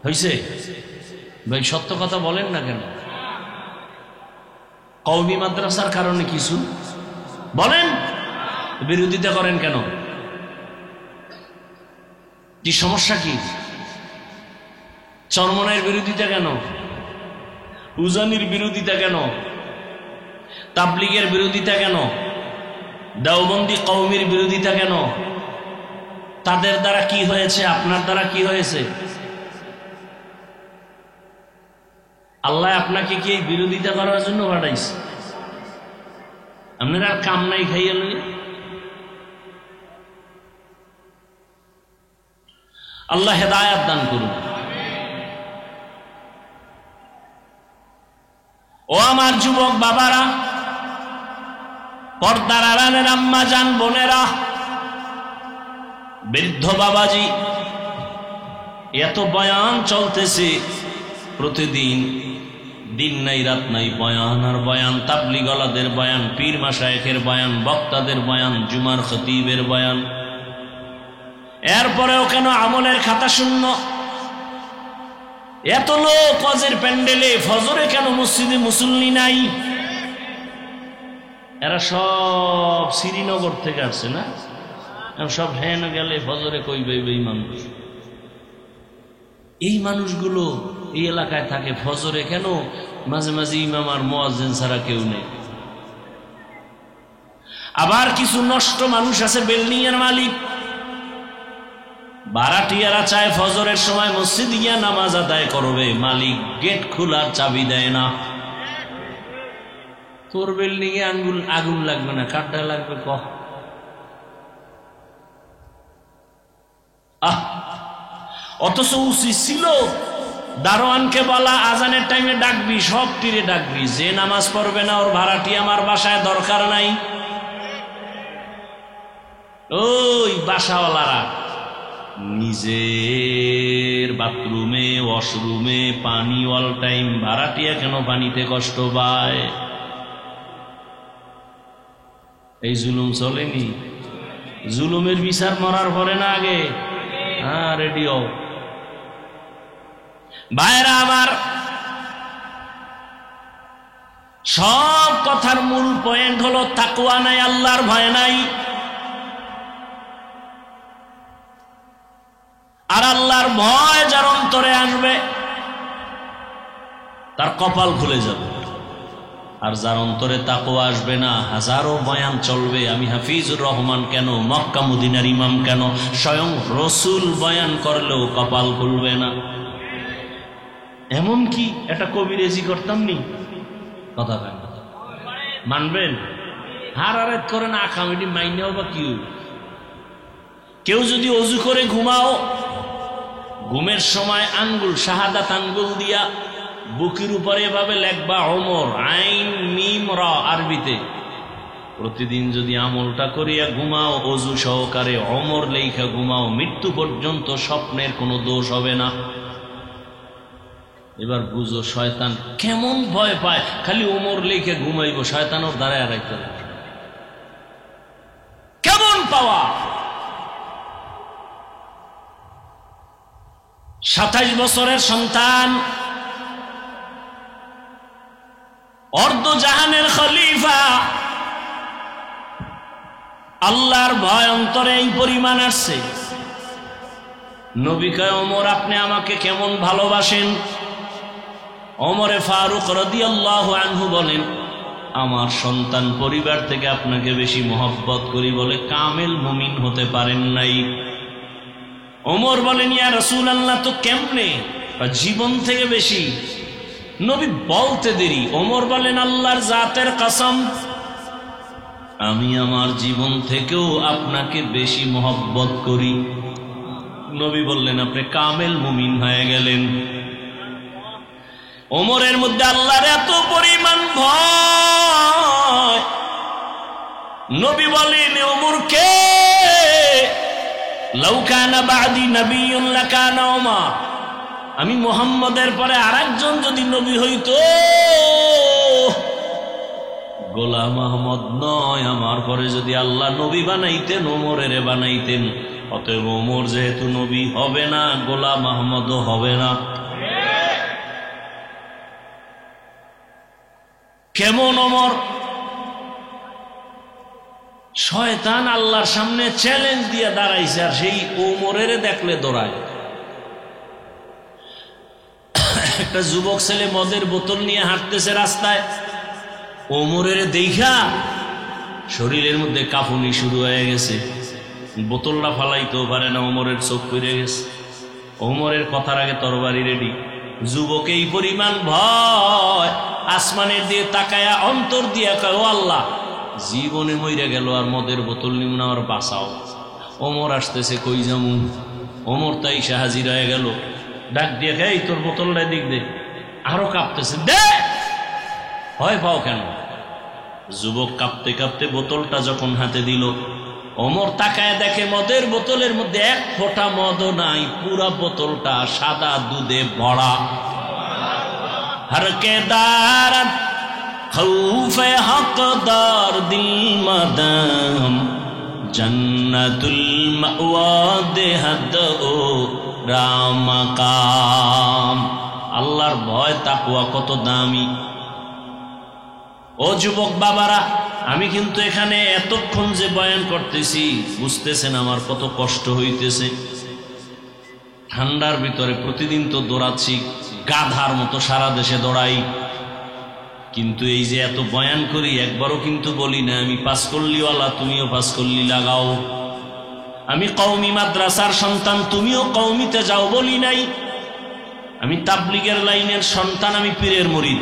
হয়েছে? ভাই সত্য কথা বলেন না কেন? কওমি মাদ্রাসার কারণে কিছু বলেন, বিরোধিতা করেন কেন? কি সমস্যা? কি চরমনাইয়ের বিরোধিতা কেন? উজানির বিরোধিতা কেন? তাবলীগের বিরোধিতা কেন? দেওবন্দি কওমির বিরোধিতা কেন? তাদের দ্বারা কি হয়েছে? আপনার দ্বারা কি হয়েছে? আল্লাহ আপনাকে কি বিরোধিতা করার জন্য পাঠাইছে? আপনার আর কাম নাই খাইয়া লই। আল্লাহ হেদায়েত দান করুন। ও আমার যুবক বাবারা, পর্দার আড়ালের আম্মা জান বোনেরা, বৃদ্ধ বাবাজি, এত বয়ান চলতেছে প্রতিদিন, দিন নাই রাত নাই বয়ান আর বয়ান। তাবলীগওয়ালাদের বয়ান, পীর মাশায়েখের বয়ান, বক্তাদের বয়ান, জুমার খতিবের বয়ান। এরপরেও কেন আমলের খাতা শূন্য? এত লোক ওয়াজের প্যান্ডেলে, ফজরে কেন মসজিদে মুসল্লি নাই? এরা সব শ্রীনগর থেকে আসছে না? সব হেন গেলে ফজরে কইবে এই মানুষ। এই মানুষগুলো এই এলাকায় থাকে, ফজরে কেন মাঝে মাঝে ইমাম আর মুয়াজ্জিন ছাড়া কেউ নেই। আবার কিছু নষ্ট মানুষ আছে, বিল্ডিং এর মালিক, ভাড়াটিয়ারা চায় ফজরের সময় মসজিদ গিয়া নামাজ আদায় করবে, মালিক গেট খোলার চাবি দেয় না। তোর বিল্ডিং এ আগুন লাগবে না, কাঠটা লাগবে কহ? অথচ উচিত ছিল দারোয়ানকে বলা আজানের টাইমে ডাকবি, সব তীরে ডাকবি, যে নামাজ পড়বে না ওর ভাড়াটি আমার বাসায় দরকার নাই। ওই বাসাওয়ালারা নিজের বাথরুমে ওয়াশরুমে পানি অল টাইম, ভাড়াটিয়া কেন পানিতে কষ্ট পায়? এই জুলুম চলেনি? জুলুমের বিচার মরার পরে না আগে? হ্যাঁ, রেডিও ভাইরা আমার, সব কথার মূল পয়েন্ট হলো তাকওয়া নাই, আল্লাহর ভয় নাই। আর আল্লাহর ভয় যার অন্তরে আসবে তার কপাল খুলে যাবে। আর যার অন্তরে তাকওয়া আসবে না, হাজারো বয়ান চলবে। আমি হাফিজুর রহমান কেন, মক্কা মদিনার ইমাম কেন, স্বয়ং রসুল বয়ান করলেও কপাল খুলবে না। এমন কি একটা কবিরেজি করতাম নি? কথা কেন মানবেন? হারারাত করে না আকামিটি মাইনেও বা কি? কেউ যদি অজু করে ঘুমাও, ঘুমের সময় আঙ্গুল, শাহাদাত আঙ্গুল দিয়া বুকের উপরে এভাবে লেখবা ওমর, আইন মিম র আরবিতে। প্রতিদিন যদি আমলটা করিয়া ঘুমাও, অজু সহকারে ওমর লেখা ঘুমাও, মৃত্যু পর্যন্ত স্বপ্নের কোনো দোষ হবে না। এবার বুঝো শয়তান কেমন ভয় পায়, খালি ওমর লেখে ঘুমাইব, শয়তান ওর দাঁড়ায় রাখতে কেমন পাওয়া। 27 বছরের সন্তান, অর্ধ জাহানের খলিফা, আল্লাহর ভয় অন্তরে এই পরিমাণ আসছে। নবী কয়, ওমর আপনি আমাকে কেমন ভালোবাসেন? ওমরে ফারুক রাদিয়াল্লাহু আনহু বলেন, আমার সন্তান পরিবার থেকে আপনাকে বেশি মহব্বত করি বলে কামেল মুমিন হতে পারেন নাই। ওমর বলেন, ইয়া রাসূলুল্লাহ, তো কেমনে? জীবন থেকে বেশি। নবী বলতে দেরি, ওমর বলেন, আল্লাহর জাতের কসম, আমি আমার জীবন থেকেও আপনাকে বেশি মহব্বত করি। নবী বললেন, আপনি কামেল মুমিন হয়ে গেলেন। ওমরের মধ্যে আল্লাহর এত পরিমাণ ভয়, নবী বলেন, ওমরকে লাউ কানা বাদি নবিয়্যুন লাকানা ওমর, আমি মুহাম্মদের পরে আরেকজন যদি নবী হইতো, গোলাম আহমদ নয়, আমার পরে যদি আল্লাহ নবী বানাইতেন, ওমরের বানাইতেন। অতএব ওমর যেহেতু নবী হবে না, গোলাম আহমদও হবে না। কেমন ওমর? শয়তান আল্লাহর সামনে চ্যালেঞ্জ দিয়ে দাঁড়াইছে, আর সেই ওমরের দেখলে দৌড়ায়। একটা যুবক ছেলে মদের বোতল নিয়ে হাঁটতেছে রাস্তায়, ওমরের দেখা শরীরের মধ্যে কাঁপুনি শুরু হয়ে গেছে, বোতলটা ফালাইতেও পারে না, ওমরের চোখ পড়ে গেছে। ওমরের কথার আগে তরবারি রেডি। যুবক এই পরিমাণ ভয়, আসমানের দিয়ে তাকায়া অন্তর দিয়া কয়, ও আল্লাহ, জীবনে মইরা গেল আর মদের বোতল নিমু না, আর বাঁচাও। ওমর আসতেছে, কই যামু? ওমর তাই হাজির হয়ে গেল, ডাক দিয়ে, এই তোর বোতলটা দিক দে। আরো কাঁপতেছে, দে। ভয় পাও কেন? যুবক কাঁপতে কাঁপতে বোতলটা যখন হাতে দিল, ওমর তাকায় দেখে মদের বোতলের মধ্যে এক ফোঁটা মদও নাই, পুরা বোতলটা সাদা দুধে ভরা। হরকে দারত খৌফে হকদার দিল মাদাম, জন্নতুল মাওয়া দেহদ ও রামাকাম। আল্লাহর ভয় তাকওয়া কত দামি। ও যুবক বাবারা, আমি কিন্তু এখানে এতক্ষণ যে বয়ান করতেছি, বুঝতেছেন আমার কত কষ্ট হইতেছে। ঠান্ডার ভিতরে প্রতিদিন তো দৌড়াচ্ছি, গাধার মতো সারা দেশে দৌড়াই, কিন্তু এই যে এত বয়ান করি, একবারও কিন্তু বলি না আমি পাঁচকল্লিওয়ালা, তুমিও পাঁচকল্লি লাগাও। আমি কওমি মাদ্রাসার সন্তান, তুমিও কওমিতে যাও বলি নাই। আমি তাবলিগের লাইনের সন্তান, আমি পীরের মুরিদ,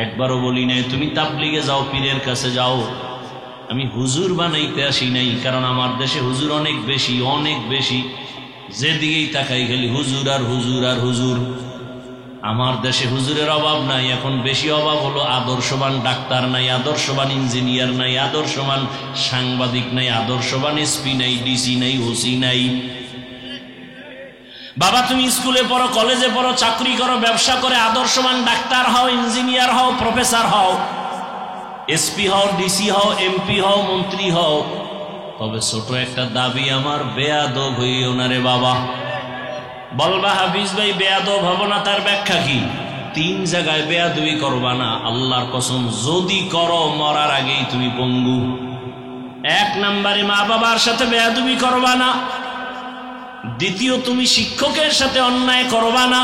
একবারও বলি নাই তুমি তাবলিগে যাও, পীরের কাছে যাও। আমি হুজুর বানাইতে আসি নাই, কারণ আমার দেশে হুজুর অনেক বেশি, অনেক বেশি। যেদিকেই তাকাই খালি হুজুর আর হুজুর আর হুজুর। আমার দেশে হুজুরের অভাব নাই, এখন বেশি অভাব হলো আদর্শবান ডাক্তার নাই, আদর্শবান ইঞ্জিনিয়ার নাই, আদর্শবান সাংবাদিক নাই, আদর্শবান এসপি নাই, ডিসি নাই, ওসি নাই। বাবা তুমি স্কুলে পড়ো, কলেজে পড়ো, চাকরি করো, ব্যবসা করে আদর্শবান ডাক্তার হও, ইঞ্জিনিয়ার হও, প্রফেসর হও, এসপি হও, ডিসি হও, এমপি হও, মন্ত্রী হও। তবে ছোট একটা দাবি আমার, বেয়াদব হইও না রে বাবা। বলবা হাফিজ ভাই বেয়াদব হব না, তার ব্যাখ্যা কি? 3 জায়গায় বেয়াদবি করবা না, আল্লাহর কসম, যদি করো মরার আগেই তুমি পঙ্গু। 1 নম্বরে মা বাবার সাথে বেয়াদবি করবা না। দ্বিতীয়, তুমি শিক্ষকের সাথে অন্যায় করবা না।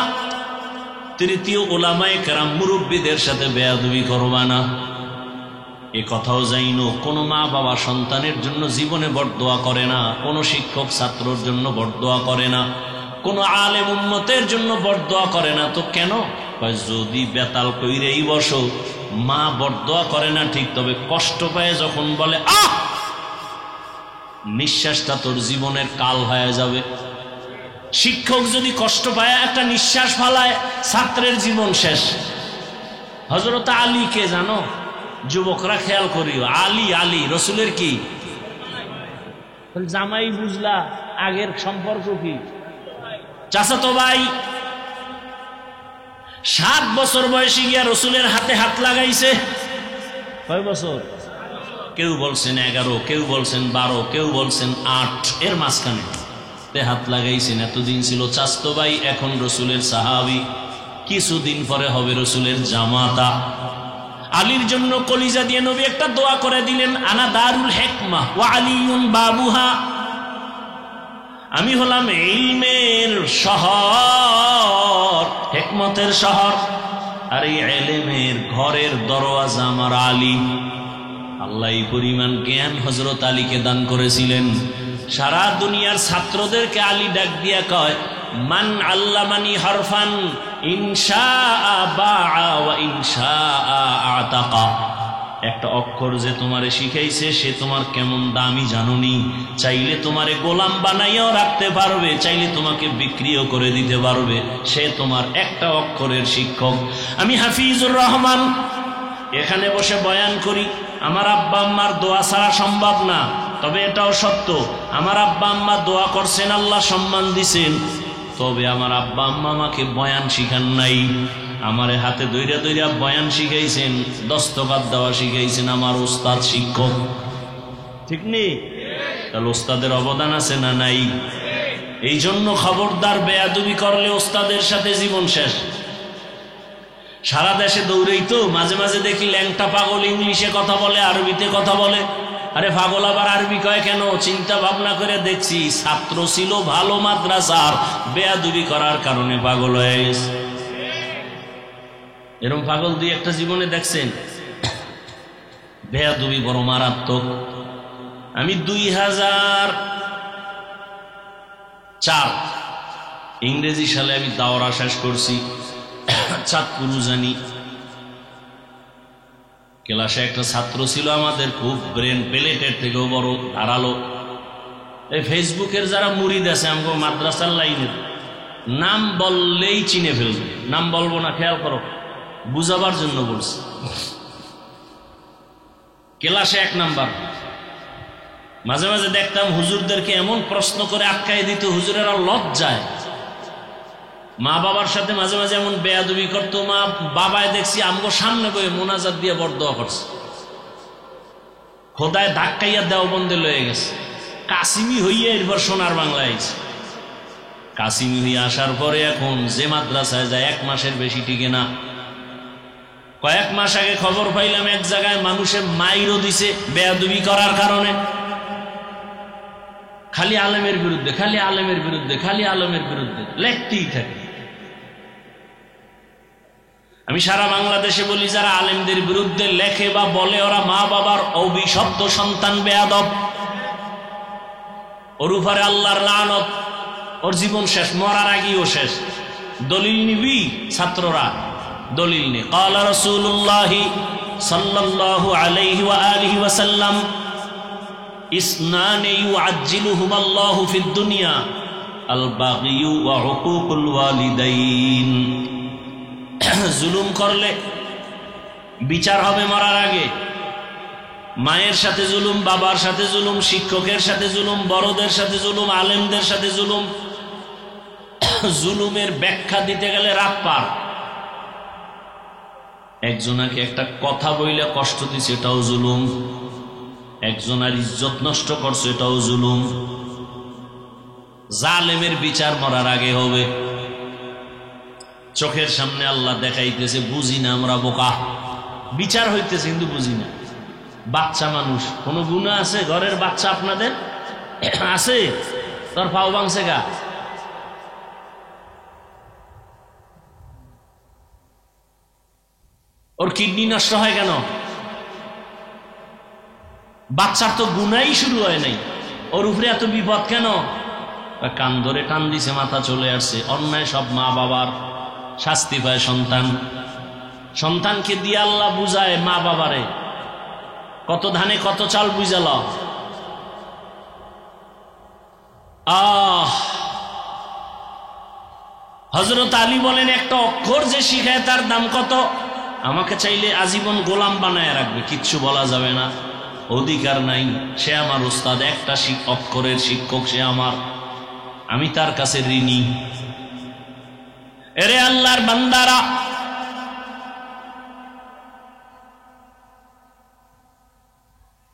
তৃতীয়, উলামায়ে কেরাম মুরব্বীদের সাথে বেয়াদবি করবা না। এ কথাও জাইনো, কোনো মা বাবা সন্তানের জন্য জীবনে বরদোয়া করে না, কোনো শিক্ষক ছাত্রর জন্য বরদোয়া করে না, কোনো আলেম উম্মতের জন্য বরদোয়া করে না। তো কেন? যদি বেতাল কইরেই বসো, মা বরদোয়া করে না ঠিক, তবে কষ্ট পায় যখন বলে আহ, নিঃশ্বাসটা তোর জীবনের কাল হয়ে যাবে, শিক্ষক যদি কষ্ট পায়, একটা নিঃশ্বাস ফালায়, ছাত্রের জীবন শেষ। হযরত আলী কে জানো? যুবকরা খেয়াল করিও, আলী আলী রসুলের কি জামাই, বুঝলা? আগের সম্পর্ক কি? চাচাতো ভাই। 7 বছর বয়সে গিয়া রসুলের হাতে হাত লাগাইছে। কয় বছর? কেউ বলছেন 11, কেউ বলছেন 12, কেউ বলছেন 8, এর মাঝখানে হাত লাগাইছেন। এতদিন ছিল চাচাতো ভাই, এখন রসুলের সাহাবী, কিছুদিন পরে হবে রসুলের জামাতা। আলীর জন্য কলিজা দিয়ে নবী একটা দোয়া করে দিলেন, আনা দারুল হিকমা ওয়া আলিয়ুন বাবুহা, আমি হলাম ইলমের শহর, হিকমতের শহর, আর এই ইলমের ঘরের দরওয়াজা আমার আলী। আল্লাহ এই পরিমাণ জ্ঞান হযরত আলীকে দান করেছিলেন। সারা দুনিয়ার ছাত্রদেরকে আলী ডাক দিয়া কয়, মান আল্লামানি হরফান ইনশাআ বাআ ওয়া ইনশাআ আতাকা, একটা অক্ষর যে তোমারে শিখাইছে সে তোমার কেমন দামি জানোনি, চাইলে তোমারে গোলাম বানাইয়াও রাখতে পারবে, চাইলে তোমাকে বিক্রিও করে দিতে পারবে, সে তোমার একটা অক্ষরের শিক্ষক। আমি হাফিজুর রহমান এখানে বসে বয়ান করি, আমার আব্বা আম্মার দোয়া ছাড়া সম্ভব না। তবে এটাও সত্য, আমার আব্বা আম্মা দোয়া করছেন, আল্লাহ সম্মান দিছেন, তবে আমার আব্বা আম্মা আমাকে বয়ান শিখান নাই। আমারে হাতে দইরা দইরা বয়ান শিখাইছেন, দস্তখত দেওয়া শিখাইছেন আমার উস্তাদ, শিক্ষক। ঠিক নেই? তাহলে উস্তাদের অবদান আছে না নাই? এই জন্য খবরদার, বেয়াদবি করলে উস্তাদের সাথে জীবন শেষ। সারা দেশে দৌড়েই তো মাঝে মাঝে দেখি ল্যাংটা পাগল ইংলিশে কথা বলে, আরবিতে কথা বলে। আরে পাগল আবার আরবি কয় কেন? চিন্তা ভাবনা করে দেখছি, ছাত্র ছিল ভালো মাদ্রাসার, বেয়াদবি করার কারণে পাগল হয়ে গেছে। এরকম পাগল দুই একটা জীবনে দেখছেন? বেয়াদবি বড় মারাত্মক। আমি 2004 ইংরেজি সালে আমি দাওরা শেষ করছি, চাঁদপুর জানি। ক্লাসে একটা ছাত্র ছিল আমাদের, খুব ব্রেন, প্লেটের থেকেও বড়, ধারালো। এই ফেসবুকের যারা মুরিদ আছে আমাকে মাদ্রাসার লাইনের, নাম বললেই চিনে ফেলবে। নাম বলবো না, খেয়াল করো, বুঝাবার জন্য বলছি। ক্লাসে 1 নাম্বার। মাঝে মাঝে দেখতাম হুজুরদেরকে এমন প্রশ্ন করে আটকাই দিত, হুজুরেরা লজ্জায় মা বাবার সাথে মাঝে মাঝে এমন বেয়াদবি করতো। মা বাবায় দেখছি আমগো সামনে বয়ে মোনাজাত দিয়ে বরদোয়া করছে, খোদায় ধাক্কাইয়া দেওবন্দে লয়ে গেছে। কাসিমি হইয়া এরপর সোনার বাংলায় আইছে। কাসিমি হইয়া আসার পরে এখন যে মাদ্রাসায় যায় 1 মাসের বেশি টিকে না। কয়েক মাস আগে খবর পাইলাম এক জায়গায় মানুষের মাইরও দিছে বেয়াদবি করার কারণে। খালি আলেমের বিরুদ্ধে, খালি আলেমের বিরুদ্ধে, খালি আলেমের বিরুদ্ধে লেখতেই থাকে। আমি সারা বাংলাদেশে বলি, যারা আলেমদের বিরুদ্ধে লেখে বা বলে ওরা মা বাবার অভিশপ্ত সন্তান, বেয়াদব। ওর উপরে আল্লাহর লানত, ওর জীবন শেষ, মরার আগেও শেষ। দলিল নিবি? ছাত্ররা দলিল নে। ক্বালা রাসূলুল্লাহ সাল্লাল্লাহু আলাইহি ওয়া আলিহি ওয়া সাল্লাম, ইসনানি ইউআজ্জিলুহুমাল্লাহু ফিদ দুনিয়া, আল বাগিয়ু ওয়া হুকুকুল ওয়ালিদাইন। জুলুম করলে বিচার হবে মরার আগে। মায়ের সাথে জুলুম, বাবার সাথে জুলুম, শিক্ষকের সাথে জুলুম, বড়দের সাথে জুলুম, আলেমদের সাথে জুলুম। জুলুমের ব্যাখ্যা দিতে গেলে রাত পার। একজনাকে একটা কথা বইলে কষ্ট দিছে, এটাও জুলুম। একজনের ইজ্জত নষ্ট করছে, এটাও জুলুম। জালেমের বিচার মরার আগে হবে। চোখের সামনে আল্লাহ দেখাইতেছে, বুঝি না আমরা, বোকা। বিচার হইতেছে কিন্তু বুঝি না। বাচ্চা মানুষ, কোনো গুনাহ আছে? ঘরের বাচ্চা আপনাদের আছে? তোর পাও ভাঙছে গা? ওর কিডনি নষ্ট হয় কেন? বাচ্চার তো গুনাই শুরু হয় নাই, ওর উপরে এত বিপদ কেন? কান ধরে টান দিছে, মাথা চলে আসছে। অন্যায় সব মা বাবার, শাস্তি পায় সন্তান। সন্তানকে দিয়ে আল্লাহ বুঝায় মা বাবারে, কত ধানে কত চাল বুঝাল। হযরত আলী বলেন একটা অক্ষর যে শিখায় তার দাম কত? আমাকে চাইলে আজীবন গোলাম বানায় রাখবে, কিচ্ছু বলা যাবে না, অধিকার নাই, সে আমার উস্তাদ, একটা অক্ষরের শিক্ষক সে আমার, আমি তার কাছে ঋণী। এরে আল্লাহর বান্দারা,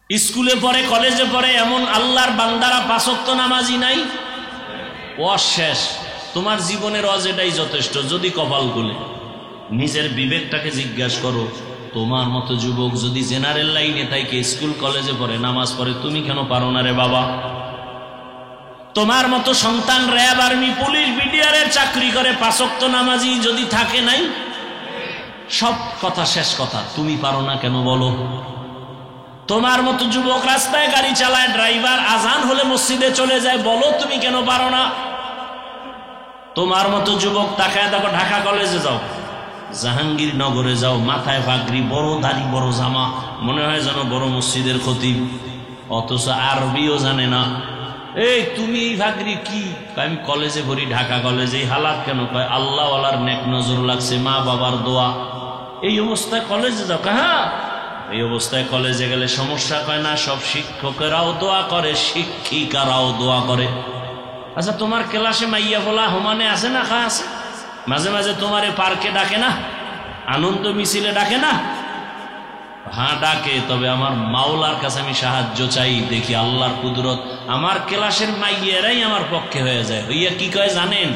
স্কুলে পড়ে কলেজে পড়ে এমন আল্লাহর বান্দারা 5 ওয়াক্ত নামাজি নাই, অশেষ। তোমার জীবনের অজ এটাই যথেষ্ট। যদি কপাল খুলে নিজের বিবেকটাকে জিজ্ঞাসা করো, তোমার মতো যুবক যদি জেনারেল লাইনে থাকে, স্কুল কলেজে পড়ে, নামাজ পড়ে, তুমি কেন পারো না রে বাবা? তোমার মতো সন্তান র্যাব, আর্মি, পুলিশ, বিডিআরের চাকরি করে, 5 ওয়াক্ত নামাজি যদি থাকে নাই, সব কথা শেষ কথা, তুমি পারো না কেন বলো? তোমার মতো যুবক রাস্তায় গাড়ি চালায়, ড্রাইভার, আজান হলে মসজিদে চলে যায়, বলো তুমি কেন পারো না? তোমার মতো যুবক তাকায় দেখো, ঢাকা কলেজে যাও, জাহাঙ্গীরনগরে যাও, মাথায় পাগড়ি, বড় দাড়ি, বড় জামা, মনে হয় যেন বড় মসজিদের খতিব, অথচ আরবিও জানে না। এই তুমি এই পাগড়ি কি? আমি কলেজে পড়ি, ঢাকা কলেজে। এই হালাত কেন? কয় আল্লাহওয়ালার নেক নজর লাগছে, মা বাবার দোয়া। এই অবস্থায় কলেজে যাও? হ্যাঁ, এই অবস্থায় কলেজে গেলে সমস্যা? কয় না, সব শিক্ষকেরাও দোয়া করে, শিক্ষিকারাও দোয়া করে। আচ্ছা, তোমার ক্লাসে মাইয়া বলা হোমানে আছে না? খা আছে। মাঝে মাঝে তোমারে পার্কে ডাকে না, আনন্দ মিছিলে ডাকে না? হ্যাঁ ডাকে, তবে আমার মাওলার কাছে আমি সাহায্য চাই, দেখি আল্লাহর কুদরত আমার ক্লাসের মাইয়েরাই আমার পক্ষে হয়ে যায়। হইয়া কি কয় জানেন?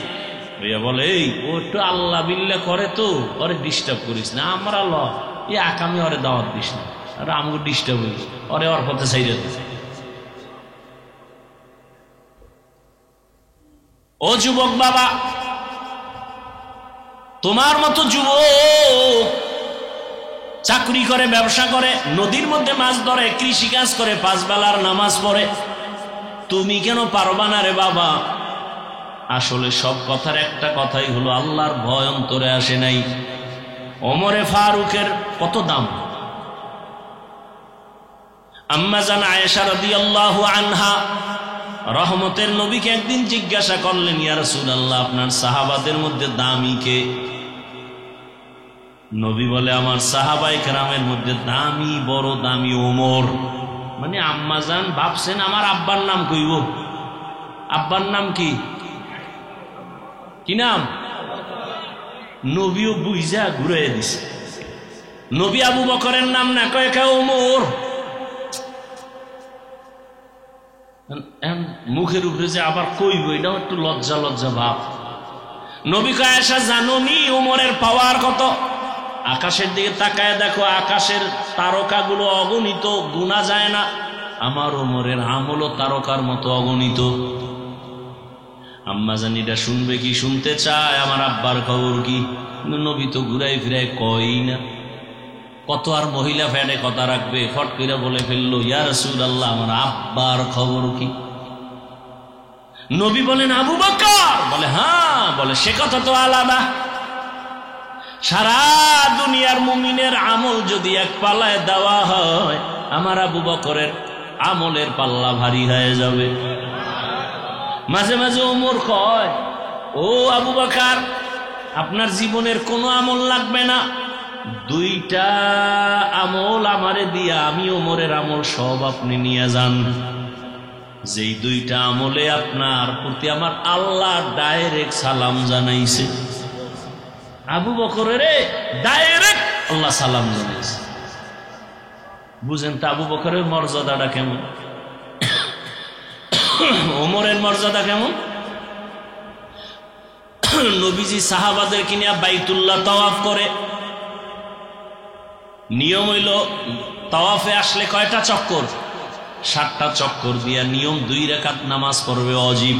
হইয়া বলে, এই ও একটু আল্লাহ বিল্লাহ করে, তো ওরে ডিস্টার্ব করিস না, আমরা ল এই আকামে ওরে দাওয়াত দিস না, আর আমাকে ডিস্টার্ব হইস, ওরে ওর পথে ছাইড়ে দিস। ও যুবক বাবা, তোমার মতো যুবক চাকরি করে, ব্যবসা করে, নদীর মধ্যে মাছ ধরে, কৃষি কাজ করে, 5 বেলার নামাজ পড়ে, তুমি কেন পারবা না রে বাবা? আসলে সব কথার একটা কথাই হলো, আল্লাহর ভয় অন্তরে আসে নাই। ওমরে ফারুকের কত দাম! আম্মা জান আয়েশা রাদিয়াল্লাহু আনহা রহমতের নবীকে একদিন জিজ্ঞাসা করলেন, ইয়া রাসূলুল্লাহ, আপনার সাহাবাদের মধ্যে দামি কে? নবী বলে, আমার সাহাবায়ে কেরামের মধ্যে দামি, বড় দামি ওমর। মানে আম্মা জান ভাবছেন আমার আব্বার নাম কইব। আব্বার নাম কি? কি নাম? নবীও বুঝা ঘুরাইয়া দিছে। নবী আবু বকরের নাম না কয়, কে ওমর। মুখের উপরে যে আবার কইব, এটাও একটু লজ্জা লজ্জা ভাব। নবী কয়, আয়েশা জানো নি ওমরের পাওয়ার কত? আকাশের দিকে তাকায় দেখো, আকাশের তারকাগুলো অগণিত, গুণা যায় না। আমার ওমরের আমলও তারকার মতো অগণিত। আম্মা জান এটা শুনবে কি? শুনতে চায় আমার আব্বার খবর কি? নবী তো ঘুরাই ফিরাই কই না। কত আর মহিলা ফ্যাডে কথা রাখবে, ফট করে বলে ফেললো, ইয়া রাসূলুল্লাহ, আমার আব্বার খবর কি? নবী বলেন, আবু বকর। বলে হ্যাঁ। বলে সে কথা তো আলাদা। সারা দুনিয়ার মুমিনের আমল যদি এক পাল্লায় দেওয়া হয়, আমার আবু বকরের আমলের পাল্লা ভারী হয়ে যাবে। মাঝে মাঝে ওমর কয়, ও আবু বকর, আপনার জীবনের কোনো আমল লাগবে না, 2টা আমল আমারে দিয়া, আমি ওমরের আমল সব আপনি নিয়ে যান। যেই 2টা আমলে আপনার প্রতি আমার আল্লাহ ডাইরেক্ট সালাম জানাইছে। আবু বকরের ডাইরেক্ট আল্লাহ সালাম জানাইছে। বুঝেন তো আবু বকরের মর্যাদাটা কেমন, ওমরের মর্যাদা কেমন? নবীজি সাহাবাদেরকে নিয়ে বাইতুল্লাহ তাওয়াফ করে। নিয়ম হইল, তাওয়াফে আসলে কয়টা চক্কর? 7টা চক্কর দিয়া নিয়ম 2 রাকাত নামাজ পড়বে, অজিব।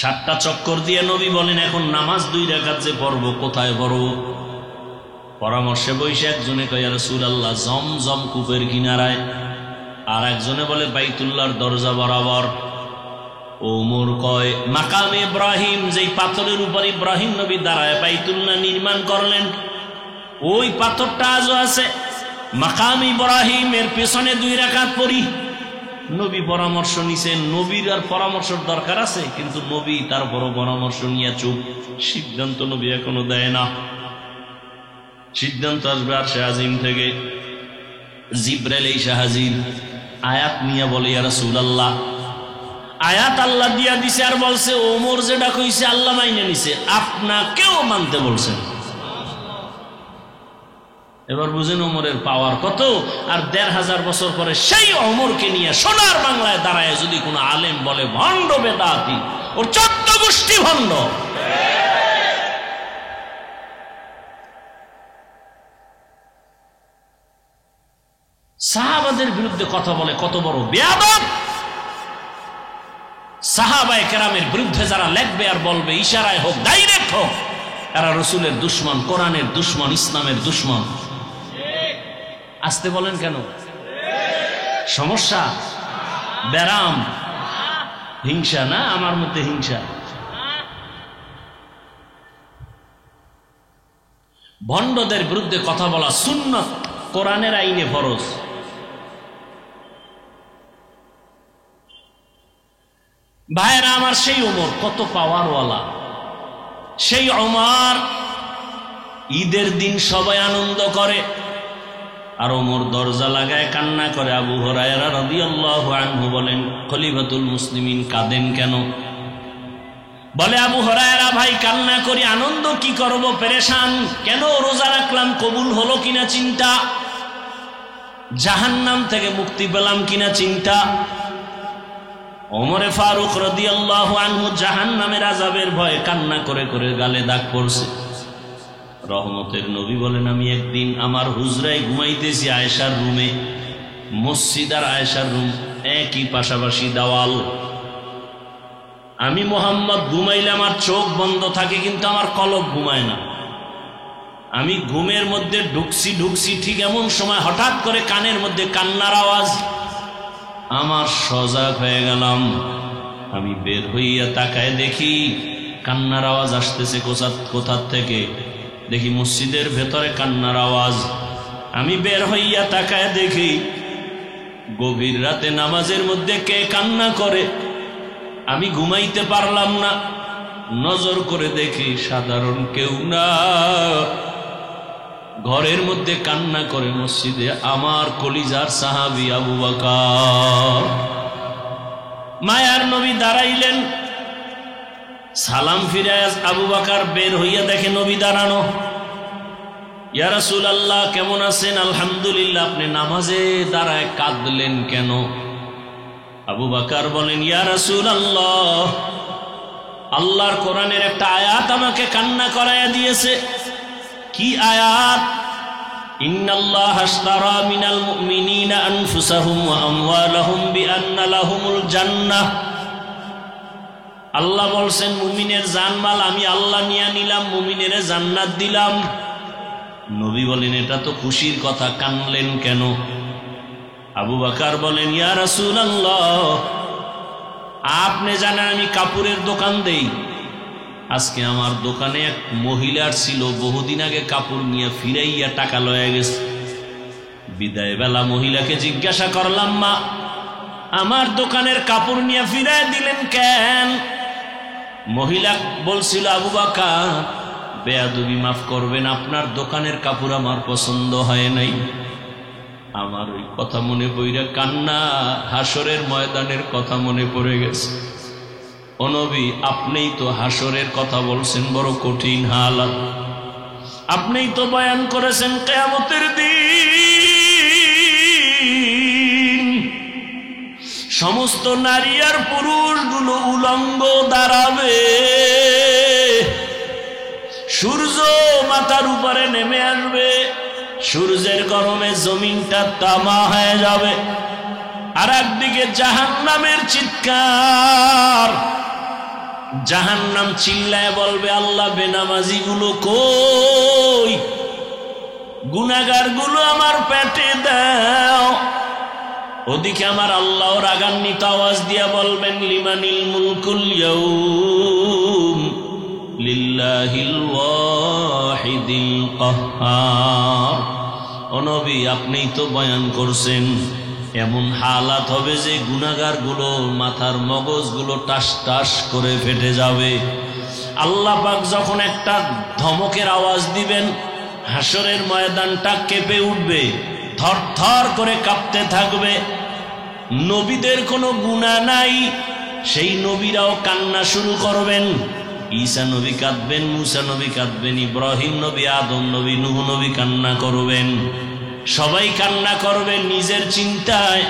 7টা চক্কর দিয়ে নবী বলেন, এখন নামাজ 2 রাকাত যে পড়বো, কোথায় পড়বো? পরামর্শে বৈশে একজনে কয়, ইয়া রাসূলুল্লাহ, জমজম কূপের কিনারায়। আর একজনে বলে বাইতুল্লাহর দরজা বরাবর। ওমর কয়, মাকাম ইব্রাহিম, যেই পাথরের উপর ইব্রাহিম নবী দাঁড়ায় বাইতুল্লাহ নির্মাণ করলেন, ওই পাথরটা আজও আছে। মাকাম ইব্রাহিমের পেছনে 2 রাকাত পড়ি। নবী পরামর্শ নিছেন, নবীর আর পরামর্শের দরকার আছে, কিন্তু নবী তার বড় পরামর্শ নিয়ে চুপ। সিদ্ধান্ত নবী এখনো দেয় না। সিদ্ধান্ত আসবে আরশে আজিম থেকে। জিব্রাইল এসে হাজির, আয়াত নিয়ে বলে ইয়া রাসূলুল্লাহ, আয়াত আল্লাহ দিয়া দিছে আর বলছে ওমর যেটা কইছে আল্লাহ মাইনে নিছে, আপনাকেও মানতে বলছেন। এবার বুঝেন ওমরের পাওয়ার কত। আর ১৫০০ বছর পরে সেই ওমরকে নিয়ে সোনার বাংলায় দাঁড়ায় যদি কোনো আলেম বলে ভণ্ড বেদাতি, ওর ১৪ গোষ্ঠী ভণ্ড। সাহাবাদের বিরুদ্ধে কথা বলে কত বড় বেয়াদব। সাহাবায়ে কেরামের বিরুদ্ধে যারা লেখবে আর বলবে, ইশারায় হোক ডাইরেক্ট হোক, এরা রসুলের দুশমন, কোরআনের দুশমন, ইসলামের দুশমন। আসতে বলেন কেন? সমস্যা, ব্যারাম, হিংসা না? আমার মধ্যে হিংসা। ভণ্ডদের বিরুদ্ধে কথা বলা সুন্নাত, কোরআনের আইনে ফরজ। ভাইরা আমার, সেই ওমর কত পাওয়ারওয়ালা। সেই ওমর ঈদের দিন সবাই আনন্দ করে, আর ওমর দরজা লাগায় কান্না করে। আবু হুরায়রা রাদিয়াল্লাহু আনহু বলেন, খলিফাতুল মুসলিমিন কাঁদেন কেন? বলে আবু হুরায়রা, ভাই কান্না করি, আনন্দ কি করব, পেরেশান। কেন? রোজা রাখলাম, কবুল হলো কিনা চিন্তা, জাহান্নাম থেকে মুক্তি পেলাম কিনা চিন্তা। ওমরে ফারুক রাদিয়াল্লাহু আনহু জাহান্নামের আযাবের ভয়ে কান্না করে করে গালে দাগ পড়ছে। রহমতের নবী বলেন, আমি একদিন আমার হুজরায় ঘুমাইতেছি আয়েশার রুমে। মসজিদ আর আয়েশার রুম একই, পাশাপাশি দেওয়াল। আমি মুহাম্মদ ঘুমাইলে আমার চোখ বন্ধ থাকে, কিন্তু আমার কলব ঘুমায় না। আমি ঘুমের মধ্যে ঢুকছি, ঠিক এমন সময় হঠাৎ করে কানের মধ্যে কান্নার আওয়াজ। আমার সজাগ হয়ে গেলাম। আমি বের হইয়া তাকায় দেখি কান্নার আওয়াজ আসতেছে কোথা থেকে। দেখি মসজিদের ভেতরে কান্নার আওয়াজ। আমি বের হইয়া তাকায় দেখি গভীর রাতে নামাজের মধ্যে কে কান্না করে। আমি ঘুমাইতে পারলাম না, নজর করে দেখি সাধারণ কেউ না, ঘরের মধ্যে কান্না করে মসজিদে আমার কলিজার সাহাবী আবু বকর। মায়ার নবী দাঁড়াইলেন, সালাম ফিরে আবু বকর বের হইয়া দেখে নবী দাঁড়ানো। ইয়া রাসূলুল্লাহ, কেমন আছেন? আলহামদুলিল্লাহ। আপনি নামাজে দাঁড়ায় কাঁদলেন কেন? আবু বকর বলেন, ইয়া রাসূলুল্লাহ, আল্লাহর কোরআনের একটা আয়াত আমাকে কান্না করায়া দিয়েছে। কি আয়াত? ইন্নাল্লাহা আশতারা মিনাল মুমিনিনা আনফুসাহুম ওয়া আমওয়ালাহুম বিআন্না লাহুমুল জান্নাহ। আল্লাহ বলছেন, মুমিনের জানমাল আমি আল্লাহ নিয়ে নিলাম, মুমিনের জান্নাত দিলাম। নবী বলেন, এটা তো খুশির কথা, কানলেন কেন? আবু বকর বলেন, ইয়া রাসূলুল্লাহ, আপনি জানেন আমি কাপড়ের দোকান দেই। আজকে আমার দোকানে এক মহিলার ছিল, বহুদিন আগে কাপড় নিয়ে ফিরাইয়া টাকা লয়ে গেছে। বিদায় বেলা মহিলাকে জিজ্ঞাসা করলাম, মা, আমার দোকানের কাপড় নিয়ে ফিরাই দিলেন কেন? মহিলা বলছিল, আবু বকর, বেয়াদবি মাফ করবেন, আপনার দোকানের কাপড় আমার পছন্দ হয় নাই। আমার ওই কথা মনে পড়ে কান্না, হাসরের ময়দানের কথা মনে পড়ে গেছে। ও নবী, আপনিই তো হাসরের কথা বলছেন, বড় কঠিন হালাত। আপনিই তো বয়ান করেছেন কিয়ামতের দিন সমস্ত নারী আর পুরুষগুলো উলঙ্গ দাঁড়াবে, সূর্য মাথার উপরে নেমে আসবে, সূর্যের গরমে জমিনটা তামা হয়ে যাবে, আর একদিকে জাহান্নামের চিৎকার। জাহান্নাম চিল্লায় বলবে, আল্লাহ, বেনামাজি গুলো কই? গুনাহগার গুলো আমার পেটে দাও। ওদিকে আমার আল্লাহ রাগান্বিত আওয়াজ দিয়া বলবেন, লিমানিল মুলকুল ইয়াউম লিল্লাহিল ওয়াহিদিল কাহ্হার। ও নবী, আপনিই তো বয়ান করছেন এমন হালাত হবে যে গুনাহগারগুলো মাথার মগজগুলো টাস টাস করে ফেটে যাবে। আল্লাহ পাক যখন একটা ধমকের আওয়াজ দিবেন, হাসরের ময়দানটা কেঁপে উঠবে, থরথর করে কাঁপতে থাকবে। নবীদের কোনো গুনাহ নাই, সেই নবীরাও কান্না শুরু করবেন। ঈসা নবী কাঁদবেন, মুসা নবী কাঁদবেন, ইব্রাহিম নবী, আদম নবী, নূহ নবী কান্না করবেন। সবাই কান্না করবেন নিজের চিন্তায়।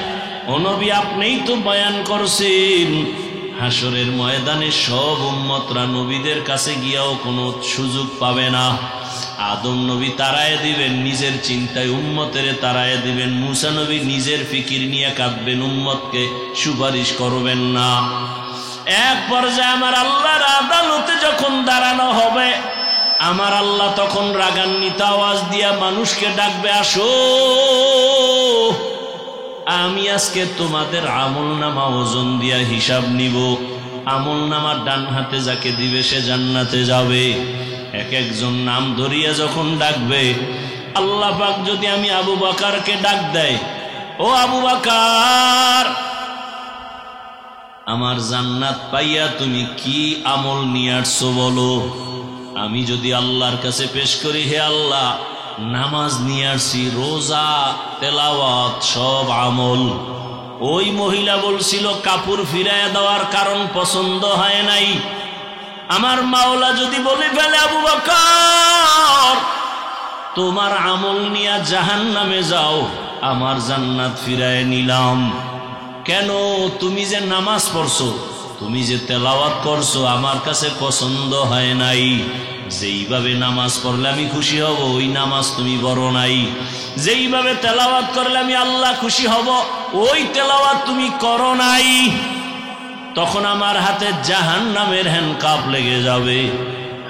ও নবী, আপনিই তো বয়ান করছেন হাসরের ময়দানে সব উম্মতরা নবীদের কাছে গিয়াও কোনো সুযোগ পাবে না। আদম নবী তাড়ায় দিবেন নিজের চিন্তায়, উম্মতের তাড়ায় দিবেন। মুসা নবী নিজের ফিকির নিয়ে কাঁদবেন, উম্মতকে সুপারিশ করবেন না। এক পর্যায়ে আমার আল্লাহর আদালতে যখন দাঁড়ানো হবে, আমার আল্লাহ তখন রাগান্বিত আওয়াজ দিয়া মানুষকে ডাকবে, আসো, আমি আজকে তোমাদের আমলনামা ওজন দিয়া হিসাব নিব। আমলনামা ডান হাতে যাকে দিবে সে জান্নাতে যাবে। এক একজন নাম ধরিয়া যখন ডাকবে, আল্লাহ পাক যদি আমি আবু বকরকে ডাক দেয়, ও আবু বকর, আমার জান্নাত পাইয়া তুমি কি আমল নিয়ে আসছো বলো। আমি যদি আল্লাহর কাছে পেশ করি, হে আল্লাহ, নামাজ নিয়ে আসছি, রোজা, তেলাওয়াত, সব আমল। ওই মহিলা বলছিল কাপড় ফিরাইয়া দেওয়ার কারণ পছন্দ হয় নাই। আমার মাওলা যদি বলে ফেলে, আবু বকর, তোমার আমল নিয়ে জাহান্নামে যাও, আমার জান্নাত ফিরায় নিলাম। কেন? তুমি যে নামাজ পড়ছো, তুমি যে তেলাওয়াত করছো, আমার কাছে পছন্দ হয় নাই। যেইভাবে নামাজ পড়লে আমি খুশি হব, ওই নামাজ তুমি পড়ো নাই। যেইভাবে তেলাওয়াত করলে আমি আল্লাহ খুশি হব, ওই তেলাওয়াত তুমি করো নাই। তখন আমার হাতে জাহান্নামের হ্যান্ডকাপ লেগে যাবে।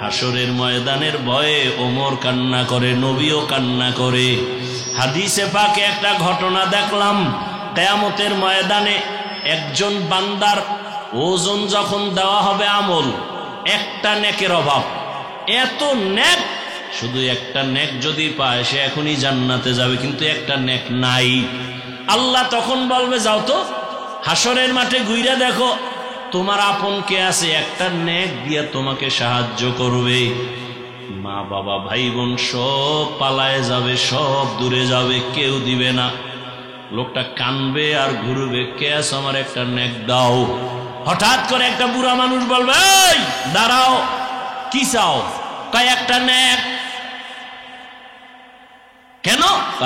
হাসরের ময়দানের ভয়ে ওমর কান্না করে, নবীও কান্না করে। হাদিসে পাকে একটা ঘটনা দেখলাম, কিয়ামতের ময়দানে একজন বান্দার ওজন যখন দেওয়া হবে আমল, একটা নেকের অভাব, এত নেক, শুধু একটা নেক যদি পায় সে এখনই জান্নাতে যাবে, কিন্তু একটা নেক নাই। আল্লাহ তখন বলবে, যাও তো হাসরের মাঠে ঘুরে দেখো তোমার আপন কে আছে, একটা নেক দিয়ে তোমাকে সাহায্য করবে। মা বাবা ভাই বোন সব পালায় যাবে, সব দূরে যাবে, কেউ দিবে না। লোকটা কানবে আর ঘুরবে, কে আছে, আমার একটা নেক দাও। হঠাৎ করে একটা বুড়া মানুষ বলবে, এই দাঁড়াও, কি চাও? কয় একটা নেক। কেন?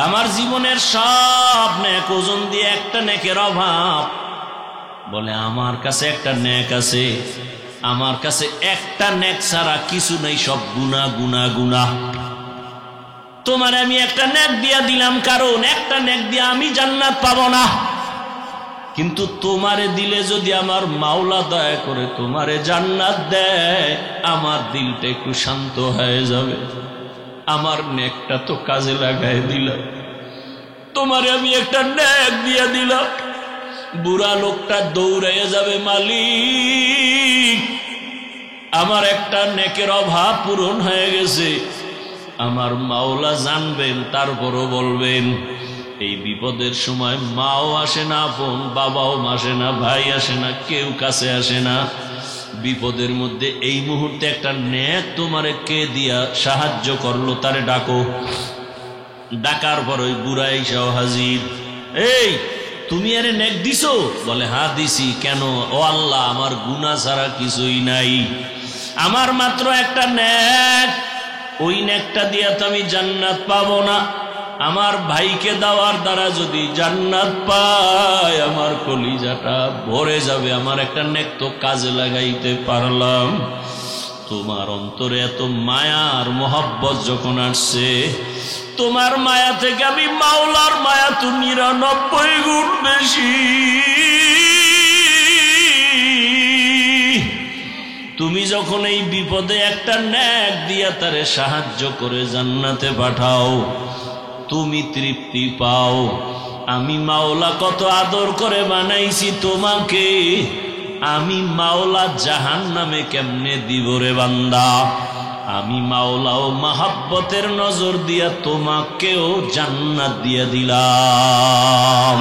আমার জীবনের সব নেক ওজন দিয়ে একটা নেকের অভাব। বলে, আমার কাছে একটা নেক আছে, আমার কাছে একটা নেক ছাড়া কিছু নেই, সব গুনাহ গুনাহ গুনাহ। তোমার আমি একটা নেক দিয়া দিলাম, কারণ একটা নেক দিয়ে আমি জান্নাত পাবো না, কিন্তু তোমারে দিলে যদি আমার মাওলা দয়া করে তোমারে জান্নাত দেয়, আমার দিলটা একটু শান্ত হয়ে যাবে। আমার নেকটা তো কাজে লাগাই দিলাম, তোমারে আমি একটা নেক দিয়া দিলাম। বুড়া লোকটা দৌড়াইয়া যাবে, মালিক, আমার একটা নেকের অভাব পূরণ হয়ে গেছে। আমার মাওলা জানবেন, তারপরও বলবেন। এই বিপদের সময় মাও আসে না, বোন বাবাও আসে না, ভাই আসে না, কেউ কাছে আসে না। বিপদের মধ্যে এই মুহূর্তে একটা নেক তোমারে কে দিয়া সাহায্য করলো, তারে ডাকো। ডাকার পর ওই বুড়া এসেও হাজির। এই, তুমি আরে নেক দিছো? বলে, হ্যাঁ দিছি। কেন? ও আল্লাহ, আমার গুনাহ ছাড়া কিছুই নাই, আমার মাত্র একটা নেক, ওই নেকটা দিয়া তো আমি জান্নাত পাবো না। আমার ভাইকে দেওয়ার দ্বারা যদি জান্নাত পায়, আমার কলিজাটা ভরে যাবে। আমার একটা নেক তো কাজে লাগাইতে পারলাম। তোমার অন্তরে এত মায়া আর মহব্বত যখন আসছে, তোমার মায়া থেকে আমি মাওলার মায়া তো 99 গুণ বেশি। তুমি যখন এই বিপদে একটা নেক দিয়া তারে সাহায্য করে জান্নাতে পাঠাও, তুমি তৃপ্তি পাও। আমি মাওলা কত আদর করে বানাইছি তোমাকে, আমি মাওলা জাহান্নামে কেমনে দিব রে বান্দা? আমি মাওলাও মহব্বতের নজর দিয়া তোমাকেও জান্নাত দিয়া দিলাম।